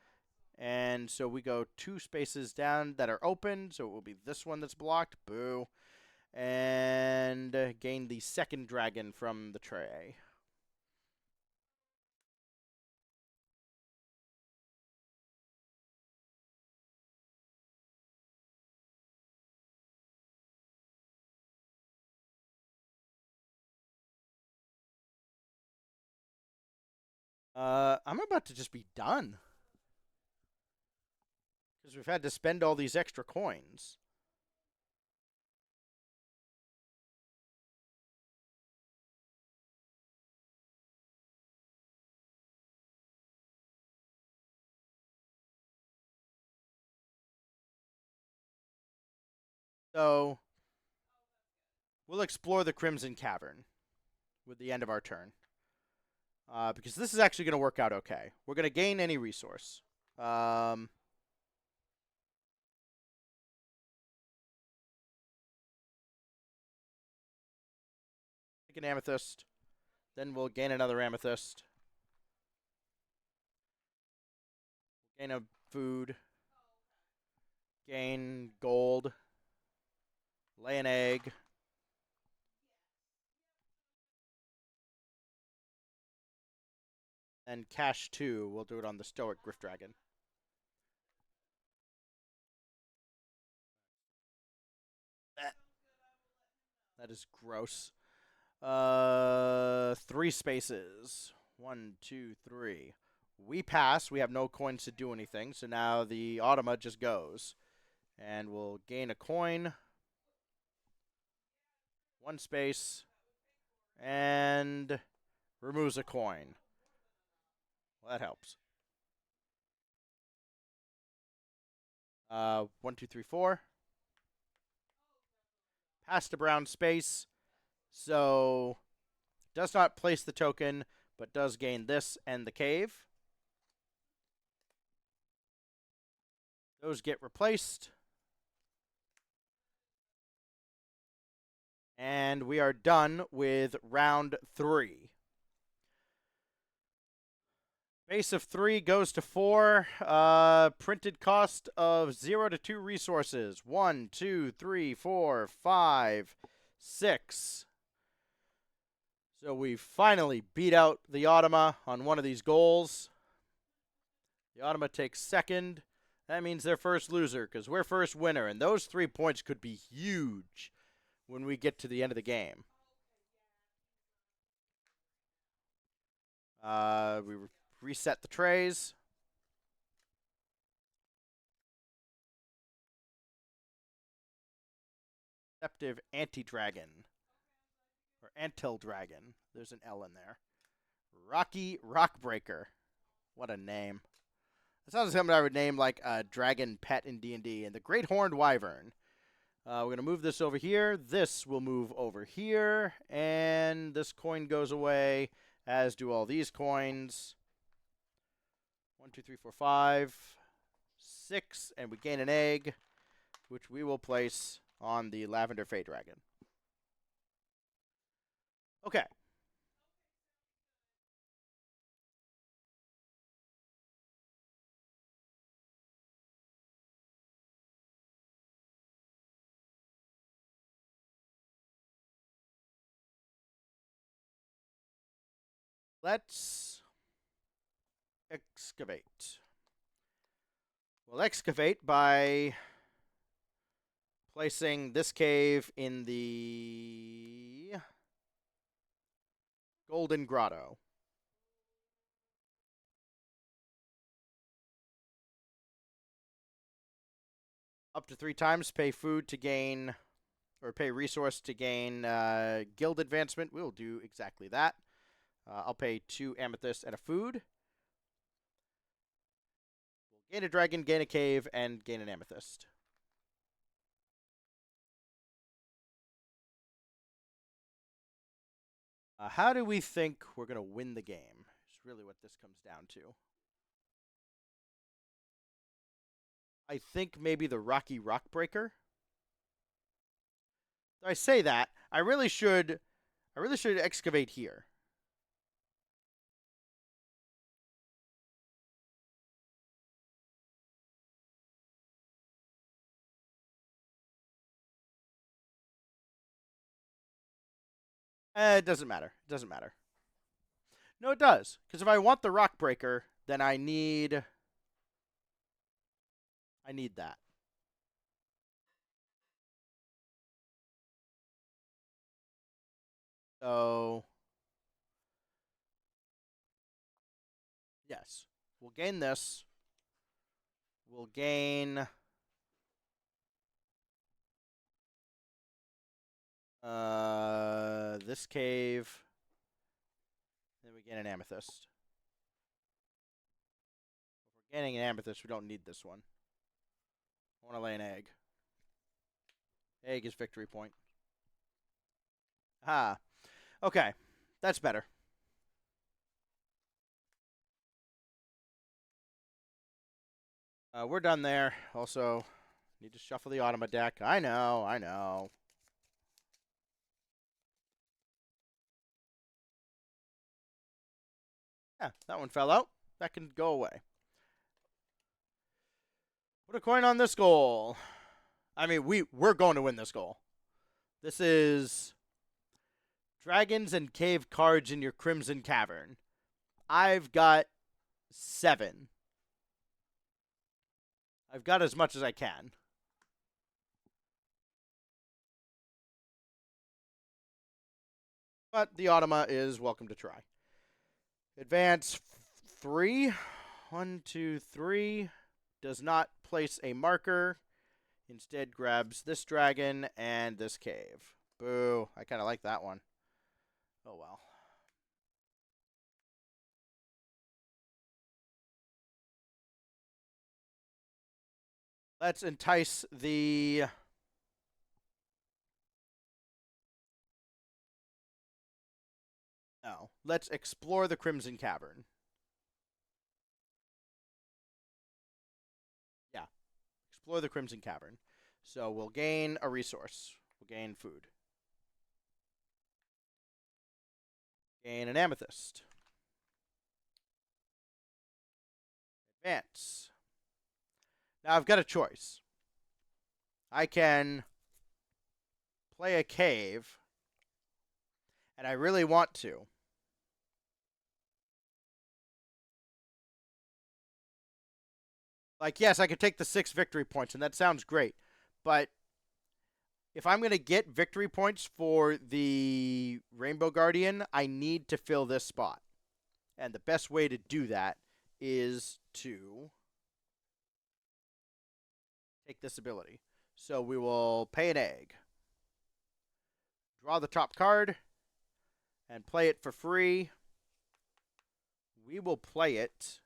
And so we go 2 spaces down that are open. So it will be this one that's blocked. Boo. And gain the second dragon from the tray. I'm about to just be done. Because we've had to spend all these extra coins. So we'll explore the Crimson Cavern with the end of our turn. Because this is actually going to work out okay. We're going to gain any resource. Take an amethyst. Then we'll gain another amethyst. Gain a food. Gain gold. Lay an egg. And cash 2. We'll do it on the Stoic Griff Dragon. That is gross. 3 spaces. 1, 2, 3. We pass. We have no coins to do anything. So now the Automa just goes. And we'll gain a coin. 1 space. And removes a coin. Well, that helps. 1, 2, 3, 4. Past a brown space. So does not place the token, but does gain this and the cave. Those get replaced. And we are done with round 3. Base of 3 goes to 4. Printed cost of 0 to 2 resources. 1, 2, 3, 4, 5, 6. So we finally beat out the Automa on one of these goals. The Automa takes second. That means they're first loser because we're first winner. And those 3 points could be huge when we get to the end of the game. We reset the trays. Deceptive Anti-Dragon. Or Antil Dragon. There's an L in there. Rocky Rockbreaker. What a name. That sounds like something I would name like a dragon pet in D&D. And the Great Horned Wyvern. We're going to move this over here. This will move over here. And this coin goes away, as do all these coins. 1, 2, 3, 4, 5, 6. And we gain an egg, which we will place on the Lavender Fey Dragon. Okay. Let's excavate. We'll excavate by placing this cave in the Golden Grotto. Up to 3 times, pay food to gain, or pay resource to gain guild advancement. We'll do exactly that. I'll pay 2 amethysts and a food. We'll gain a dragon, gain a cave, and gain an amethyst. How do we think we're going to win the game? Is really what this comes down to. I think maybe the Rocky Rockbreaker. I say that. I really should excavate here. It doesn't matter. It doesn't matter. No, it does. Because if I want the rock breaker, then I need that. So yes, we'll gain this. We'll gain this cave. Then we gain an amethyst. If we're gaining an amethyst, we don't need this one. I want to lay an egg. Egg is victory point. Ah, okay, that's better. We're done there. Also, need to shuffle the Automa deck. I know, I know. Yeah, that one fell out. That can go away. Put a coin on this goal. I mean, we're going to win this goal. This is dragons and cave cards in your Crimson Cavern. I've got 7. I've got as much as I can. But the Automa is welcome to try. Advance 3. 1, 2, 3. Does not place a marker. Instead grabs this dragon and this cave. Boo. I kind of like that one. Oh well. Let's entice the... No. Let's explore the Crimson Cavern. Yeah. Explore the Crimson Cavern. So we'll gain a resource. We'll gain food. Gain an amethyst. Advance. Now I've got a choice. I can play a cave, and I really want to. Like, yes, I could take the 6 victory points, and that sounds great. But if I'm going to get victory points for the Rainbow Guardian, I need to fill this spot. And the best way to do that is to take this ability. So we will pay an egg. Draw the top card. And play it for free. We will play it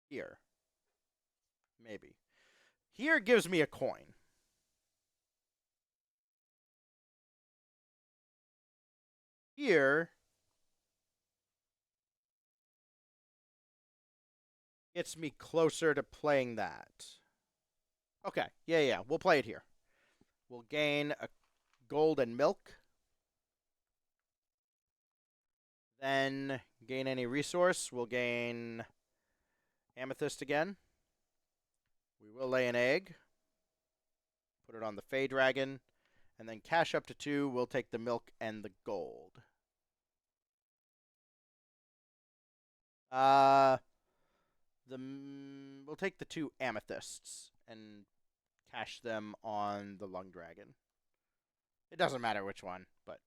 here. Maybe. Here gives me a coin. Here gets me closer to playing that. Okay, yeah, we'll play it here. We'll gain a gold and milk. Then gain any resource. We'll gain amethyst again. We will lay an egg. Put it on the Fey Dragon. And then cash up to 2. We'll take the milk and the gold. We'll take the 2 amethysts and cash them on the Lung Dragon. It doesn't matter which one, but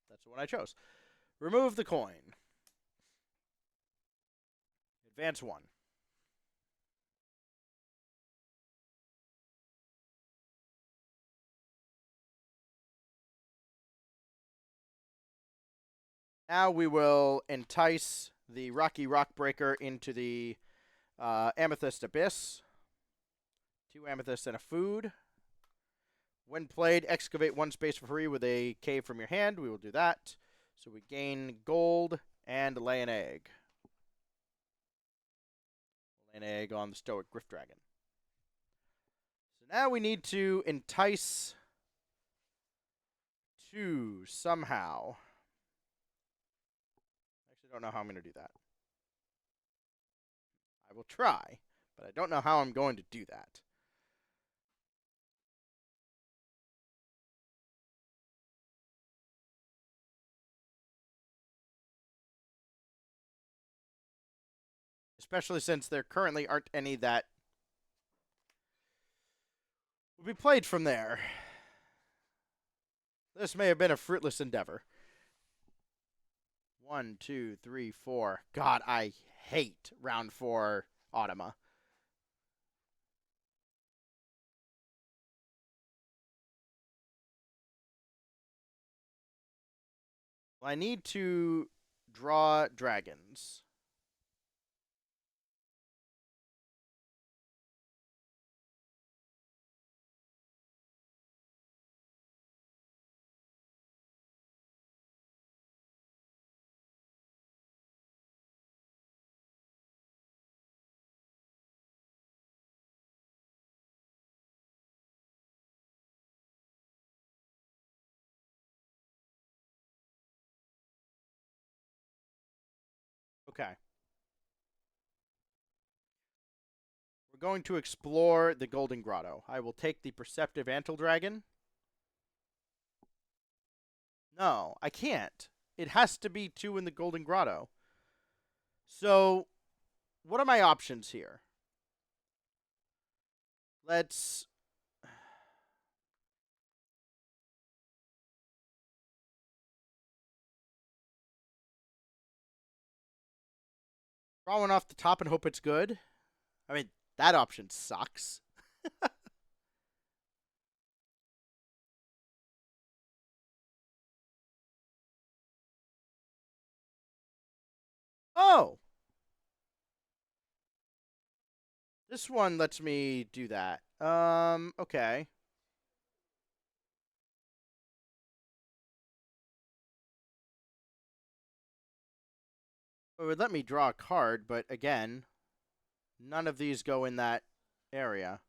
that's the one I chose. Remove the coin. Advance 1. Now we will entice the Rocky Rockbreaker into the Amethyst Abyss. 2 amethysts and a food. When played, excavate 1 space for free with a cave from your hand. We will do that. So we gain gold and lay an egg. Lay an egg on the Stoic Griff Dragon. So now we need to entice 2 somehow. I actually don't know how I'm going to do that. I will try, but I don't know how I'm going to do that. especially since there currently aren't any that will be played from there. This may have been a fruitless endeavor. 1, 2, 3, 4. God, I hate round 4 Automa. Well, I need to draw dragons. Okay. We're going to explore the Golden Grotto. I will take the Perceptive Antle Dragon. No, I can't. It has to be 2 in the Golden Grotto. So, what are my options here? Let's... draw one off the top and hope it's good. I mean, that option sucks. Oh! This one lets me do that. Okay. It would let me draw a card, but again, none of these go in that area.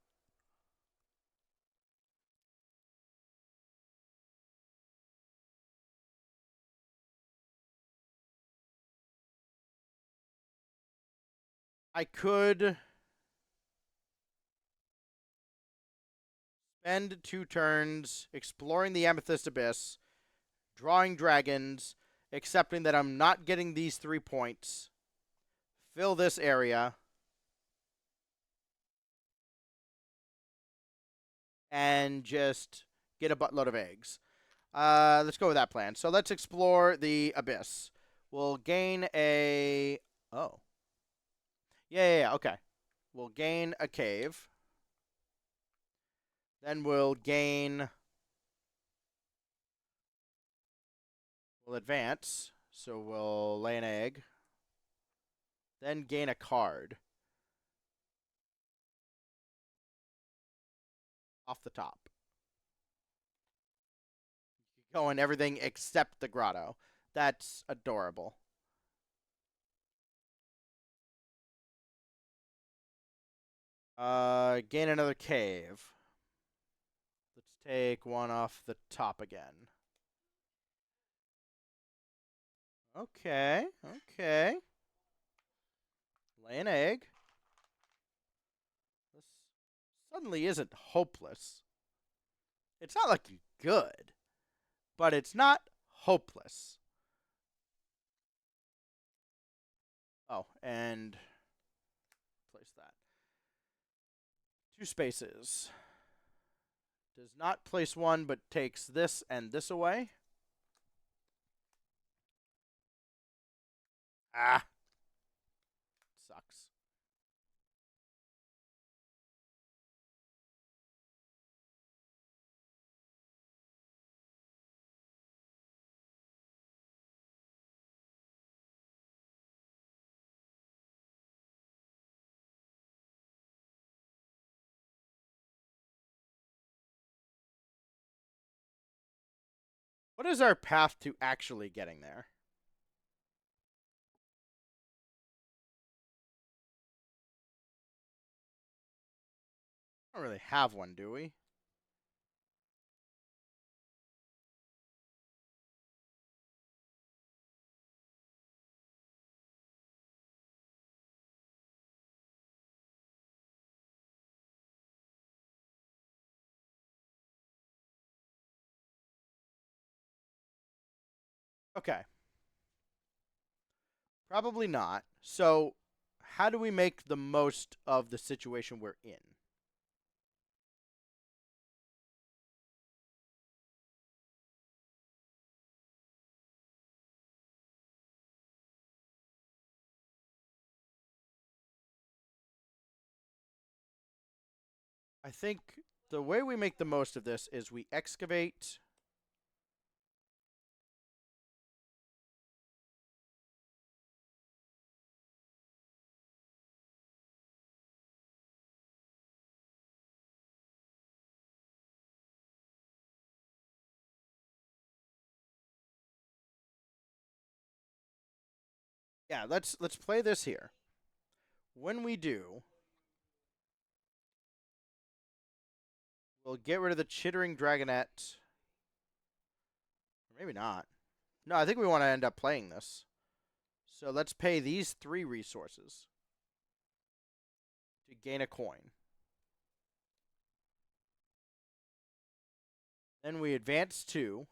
I could spend 2 turns exploring the Amethyst Abyss, drawing dragons, accepting that I'm not getting these 3 points, fill this area, and just get a buttload of eggs. Let's go with that plan. So let's explore the Abyss. We'll gain a... Oh. Yeah, okay. We'll gain a cave. Then we'll gain... We'll advance. So we'll lay an egg. Then gain a card. Off the top. Going everything except the grotto. That's adorable. Gain another cave. Let's take one off the top again. Okay, okay. Lay an egg. This suddenly isn't hopeless. It's not looking good, but it's not hopeless. Oh, and place that. 2 spaces. Does not place 1, but takes this and this away. Ah. Sucks. What is our path to actually getting there? I don't really have one, do we? Okay. Probably not. So, how do we make the most of the situation we're in? I think the way we make the most of this is we excavate. Yeah, let's play this here. When we do, we'll get rid of the chittering dragonette. Or maybe not. No, I think we want to end up playing this. So let's pay these 3 resources to gain a coin. Then we advance 2.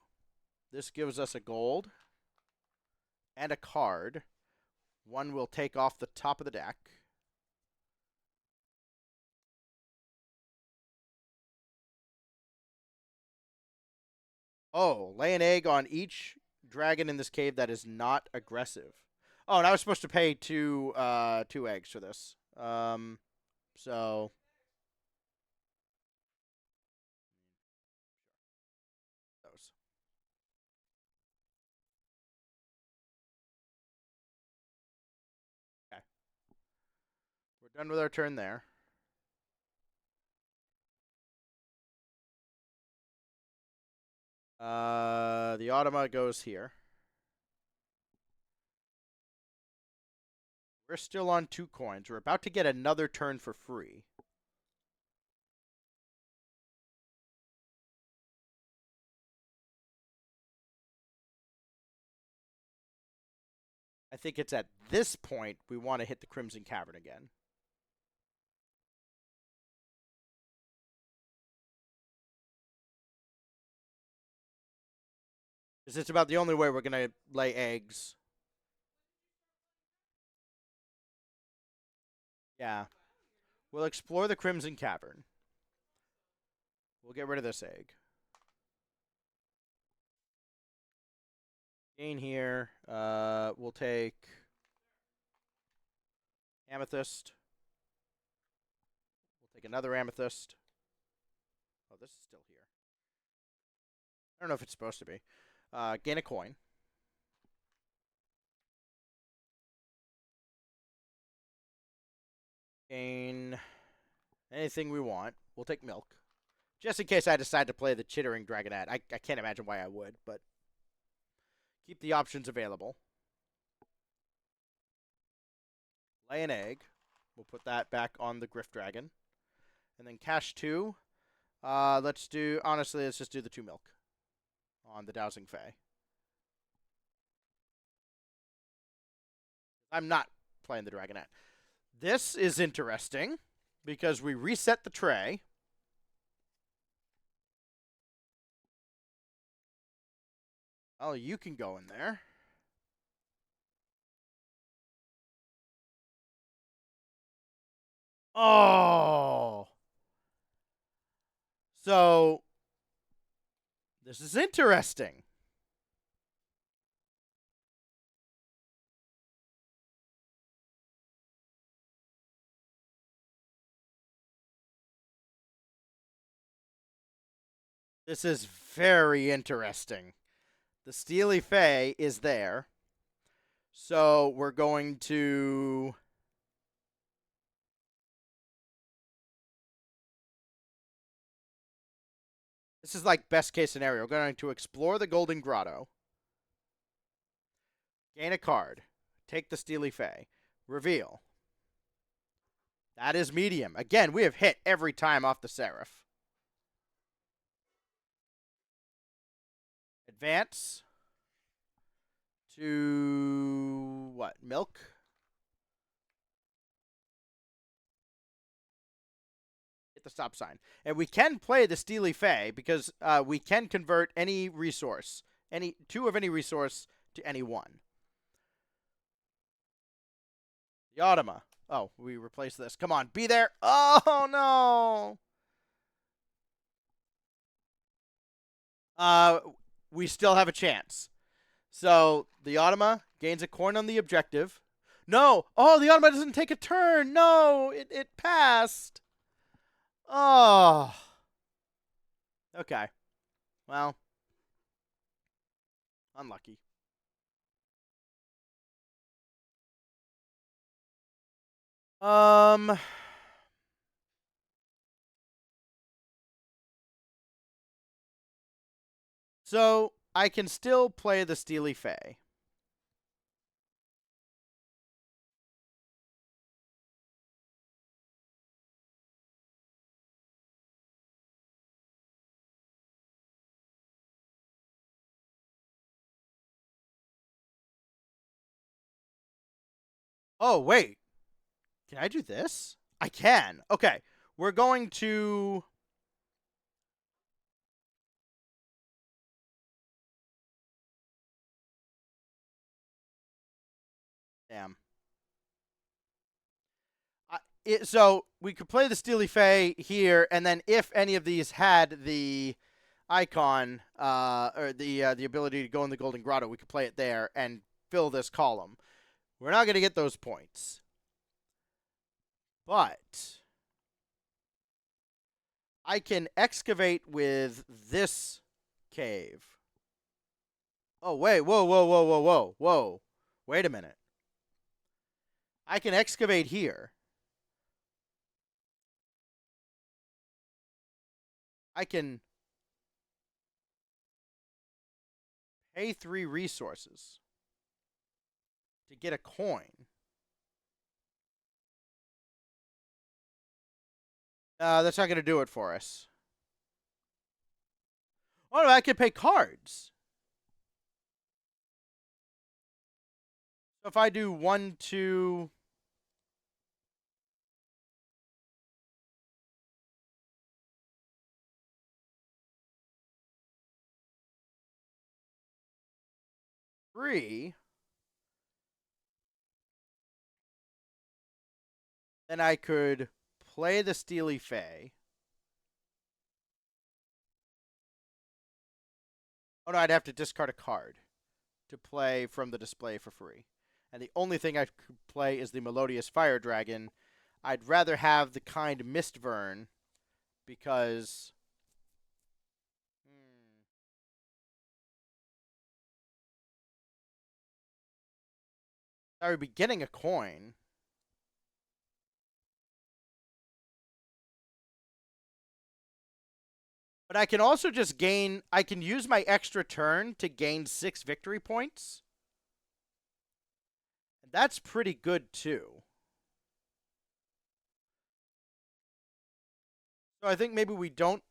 This gives us a gold and a card. One will take off the top of the deck. Oh, lay an egg on each dragon in this cave that is not aggressive. Oh, and I was supposed to pay two eggs for this. So those. Okay, we're done with our turn there. The automa goes here. We're still on 2 coins. We're about to get another turn for free. I think it's at this point we want to hit the Crimson Cavern again. Because it's about the only way we're going to lay eggs. Yeah. We'll explore the Crimson Cavern. We'll get rid of this egg. Gain here. We'll take amethyst. We'll take another amethyst. Oh, this is still here. I don't know if it's supposed to be. Gain a coin. Gain anything we want. We'll take milk. Just in case I decide to play the chittering dragonette. I can't imagine why I would, but keep the options available. Lay an egg. We'll put that back on the Griff Dragon. And then cash 2. Let's just do the 2 milk on the Dowsing Fae. I'm not playing the Dragonette. This is interesting because we reset the tray. Oh, you can go in there. Oh. So, this is interesting. This is very interesting. The Steely Fae is there. So, we're going to... This is like best case scenario. We're going to explore the Golden Grotto. Gain a card. Take the Steely Fae. Reveal. That is medium. Again, we have hit every time off the Seraph. Advance to what? Milk? Hit the stop sign. And we can play the Steely Fae because we can convert any resource, 2 of any resource to any 1. The Automa. Oh, we replace this. Come on, be there. Oh, no. Uh, we still have a chance. So the Automa gains a coin on the objective. No. Oh, the Automa doesn't take a turn. No, it passed. Oh. Okay. Well, unlucky. Um. So I can still play the Steely Fae. Oh, wait. Can I do this? I can. Okay. We're going to... Damn. So we could play the Steely Fae here, and then if any of these had the icon or the ability to go in the Golden Grotto, we could play it there and fill this column. We're not going to get those points. But I can excavate with this cave. Oh, wait. Whoa, whoa, whoa, whoa, whoa, whoa. Wait a minute. I can excavate here. I can pay 3 resources to get a coin. That's not going to do it for us. Oh, no, I can pay cards. So if I do 1, 2... 3, then I could play the Steely Fae. Oh, no, I'd have to discard a card to play from the display for free. And the only thing I could play is the Melodious Fire Dragon. I'd rather have the kind Mistvern because... I would be getting a coin. But I can also just gain... I can use my extra turn to gain 6 victory points. That's pretty good, too. So I think maybe we don't...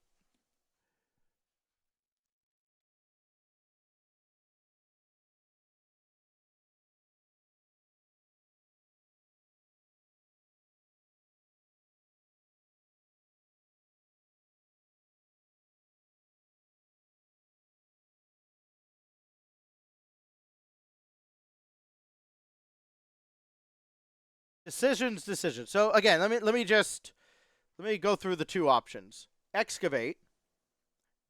Decisions. So again, let me go through the 2 options. Excavate,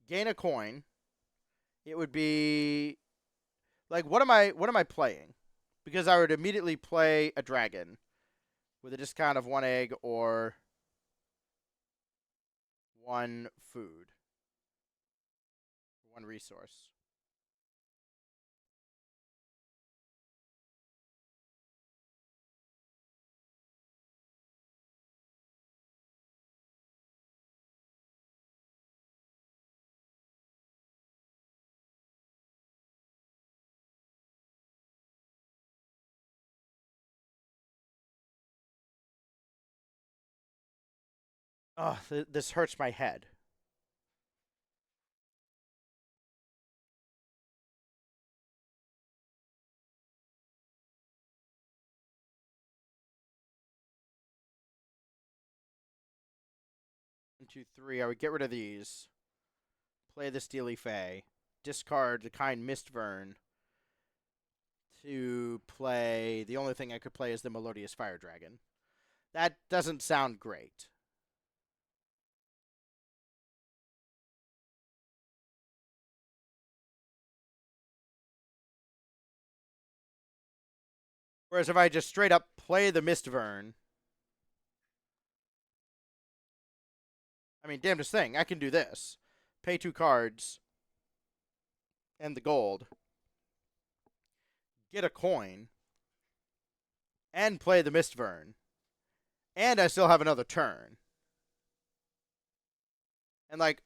gain a coin. It would be like what am I playing? Because I would immediately play a dragon with a discount of 1 egg or 1 food, 1 resource. Oh, this hurts my head. One, two, three. I would get rid of these. Play the Steely Fae. Discard the kind Mistvern. To play... The only thing I could play is the Melodious Fire Dragon. That doesn't sound great. Whereas if I just straight up play the Mistvern, I mean, damnedest thing, I can do this. Pay 2 cards and the gold, get a coin, and play the Mistvern. And I still have another turn. And, like,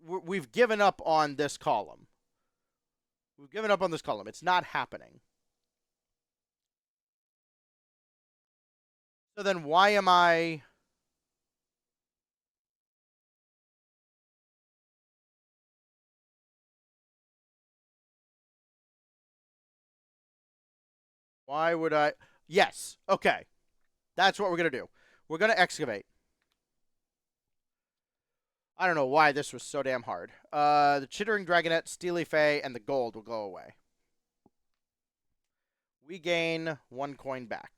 we've given up on this column. We've given up on this column. It's not happening. So then why am I... Why would I... Yes. Okay. That's what we're going to do. We're going to excavate. I don't know why this was so damn hard. The Chittering Dragonette, Steely Fay, and the gold will go away. We gain 1 coin back.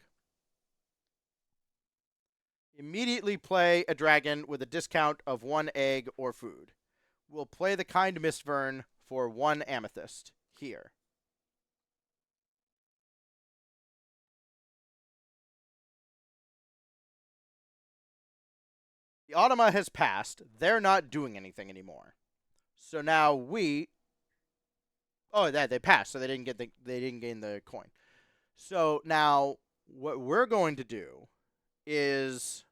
Immediately play a dragon with a discount of 1 egg or food. We'll play the Kind Mistvern for 1 amethyst here. The Automa has passed. They're not doing anything anymore. So now we... Oh, they passed, so they didn't gain the coin. So now what we're going to do is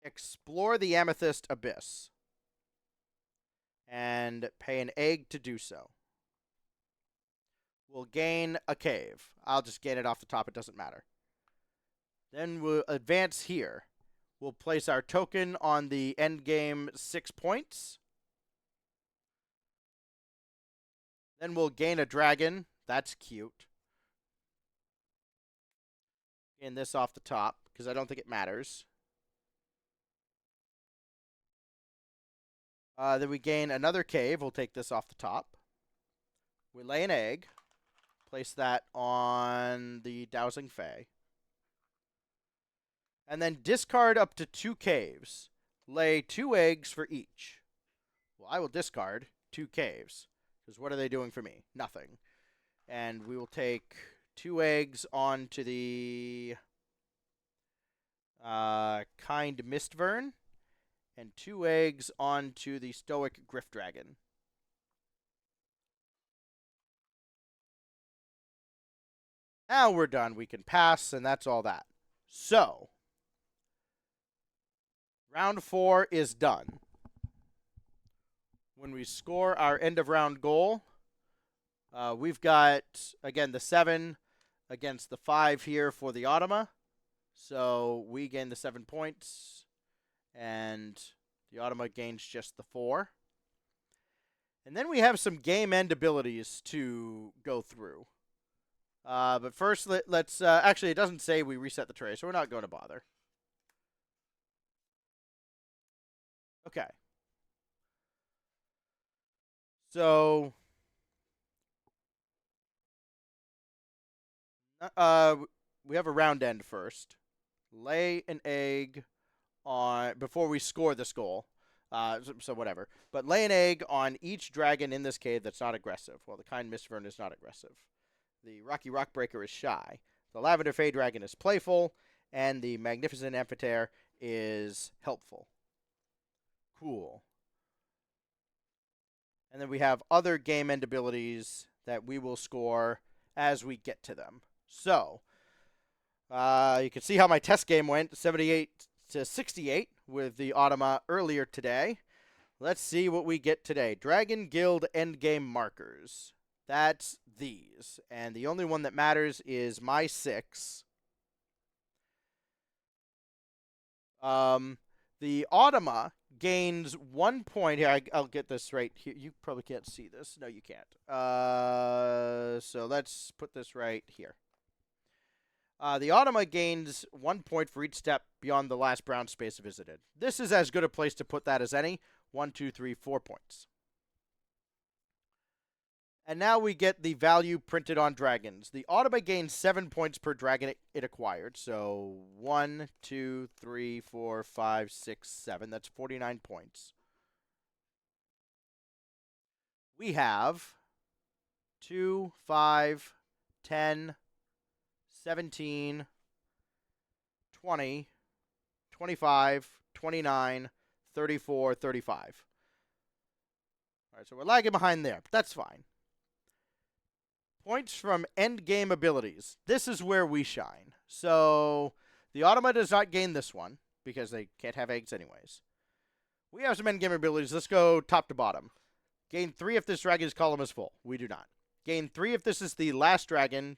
explore the Amethyst Abyss and pay an egg to do so. We'll gain a cave. I'll just gain it off the top. It doesn't matter. Then we'll advance here. We'll place our token on the endgame 6 points. Then we'll gain a dragon. That's cute. Gain this off the top, because I don't think it matters. Then we gain another cave. We'll take this off the top. We lay an egg. Place that on the Dowsing Fae. And then discard up to 2 caves. Lay 2 eggs for each. Well, I will discard 2 caves. Because what are they doing for me? Nothing. And we will take 2 eggs onto the Kind Mistvern. And 2 eggs onto the Stoic Griff Dragon. Now we're done. We can pass, and that's all that. So, round 4 is done. When we score our end of round goal, we've got, again, the 7 against the 5 here for the Automa. So we gain the 7 points, and the Automa gains just the 4. And then we have some game end abilities to go through. But first, let's... actually, it doesn't say we reset the tray, so we're not going to bother. Okay. So... we have a round end first. Lay an egg on... before we score this goal. So whatever. But lay an egg on each dragon in this cave that's not aggressive. Well, the Kind Mistvern is not aggressive. The Rocky Rockbreaker is shy. The Lavender Fey Dragon is playful. And the Magnificent Amphitheater is helpful. Cool. And then we have other game end abilities that we will score as we get to them. So, you can see how my test game went, 78 to 68 with the Automa earlier today. Let's see what we get today. Dragon Guild endgame markers. That's these. And the only one that matters is my 6. The Automa gains 1 point. Here, I'll get this right here. You probably can't see this. No, you can't. So let's put this right here. The Automa gains 1 point for each step beyond the last brown space visited. This is as good a place to put that as any. 1, 2, 3, 4 points. And now we get the value printed on dragons. The Automa gains 7 points per dragon it acquired. So 1, 2, 3, 4, 5, 6, 7. That's 49 points. We have 2, 5, 10, 17, 20, 25, 29, 34, 35. All right, so we're lagging behind there, but that's fine. Points from end game abilities. This is where we shine. So the Automa does not gain this one because they can't have eggs anyways. We have some end game abilities. Let's go top to bottom. Gain 3 if this dragon's column is full. We do not. Gain 3 if this is the last dragon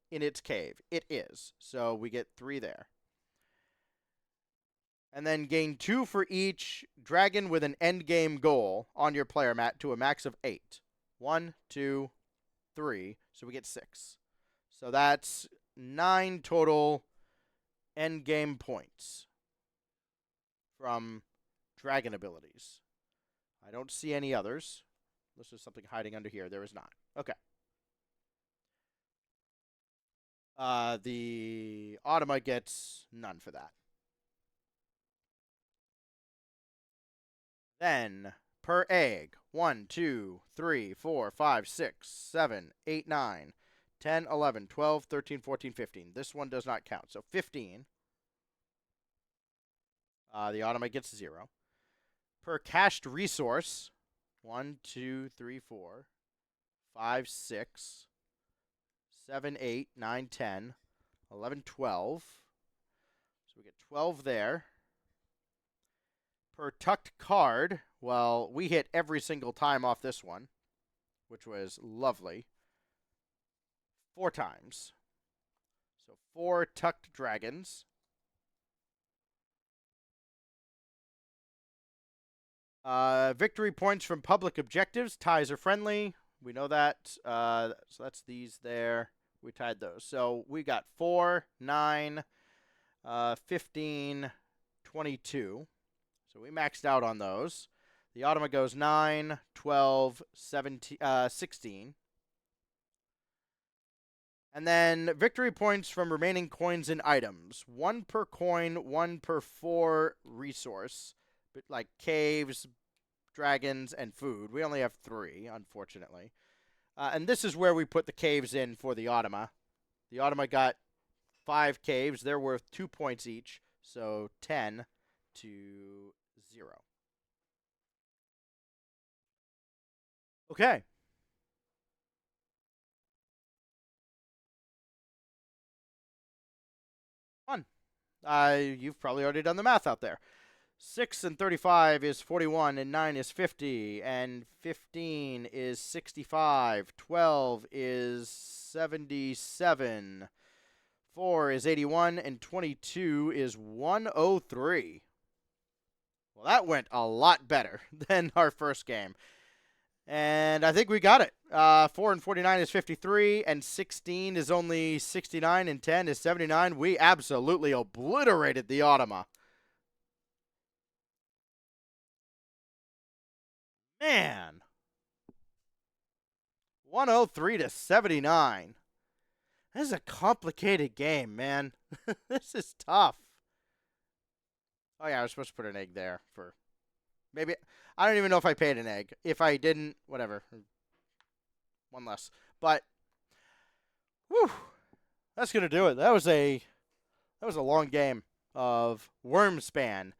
in its cave. It is. So we get 3 there. And then gain 2 for each dragon with an end game goal on your player mat to a max of 8. 1, 2, 3. So we get 6. So that's 9 total end game points from dragon abilities. I don't see any others. Unless there's something hiding under here. There is not. Okay. The Automa gets none for that. Then, per egg, 1, 2, 3, 4, 5, 6, 7, 8, 9, 10, 11, 12, 13, 14, 15. This one does not count. So 15. The Automa gets 0. Per cached resource, 1, 2, 3, 4, 5, 6, 7, 8, 9, 10, 11, 12. So we get 12 there. Per tucked card, well, we hit every single time off this one, which was lovely. 4 times. So 4 tucked dragons. Victory points from public objectives. Ties are friendly. We know that. So that's these there. We tied those. So we got 4, 9, 15, 22. So we maxed out on those. The Automa goes 9, 12, 17, 16. And then victory points from remaining coins and items. 1 per coin, 1 per 4 resource. But like caves, dragons, and food. We only have 3, unfortunately. And this is where we put the caves in for the Automa. The Automa got 5 caves. They're worth 2 points each. So 10 to 0. Okay. Fun. You've probably already done the math out there. 6 and 35 is 41, and 9 is 50, and 15 is 65, 12 is 77, 4 is 81, and 22 is 103. Well, that went a lot better than our first game. And I think we got it. 4 and 49 is 53, and 16 is only 69, and 10 is 79. We absolutely obliterated the Automa. Man. 103 to 79. This is a complicated game, man. This is tough. Oh, yeah, I was supposed to put an egg there for... Maybe... I don't even know if I paid an egg. If I didn't, whatever. 1 less. But... Whew. That's going to do it. That was a long game of Wyrmspan.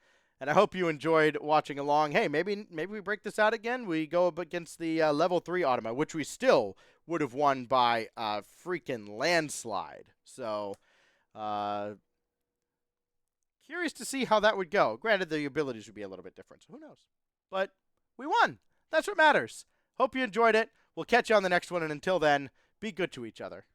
And I hope you enjoyed watching along. Hey, maybe we break this out again. We go up against the level 3 Automa, which we still would have won by a freaking landslide. So, curious to see how that would go. Granted, the abilities would be a little bit different, so who knows? But we won. That's what matters. Hope you enjoyed it. We'll catch you on the next one, and until then, be good to each other.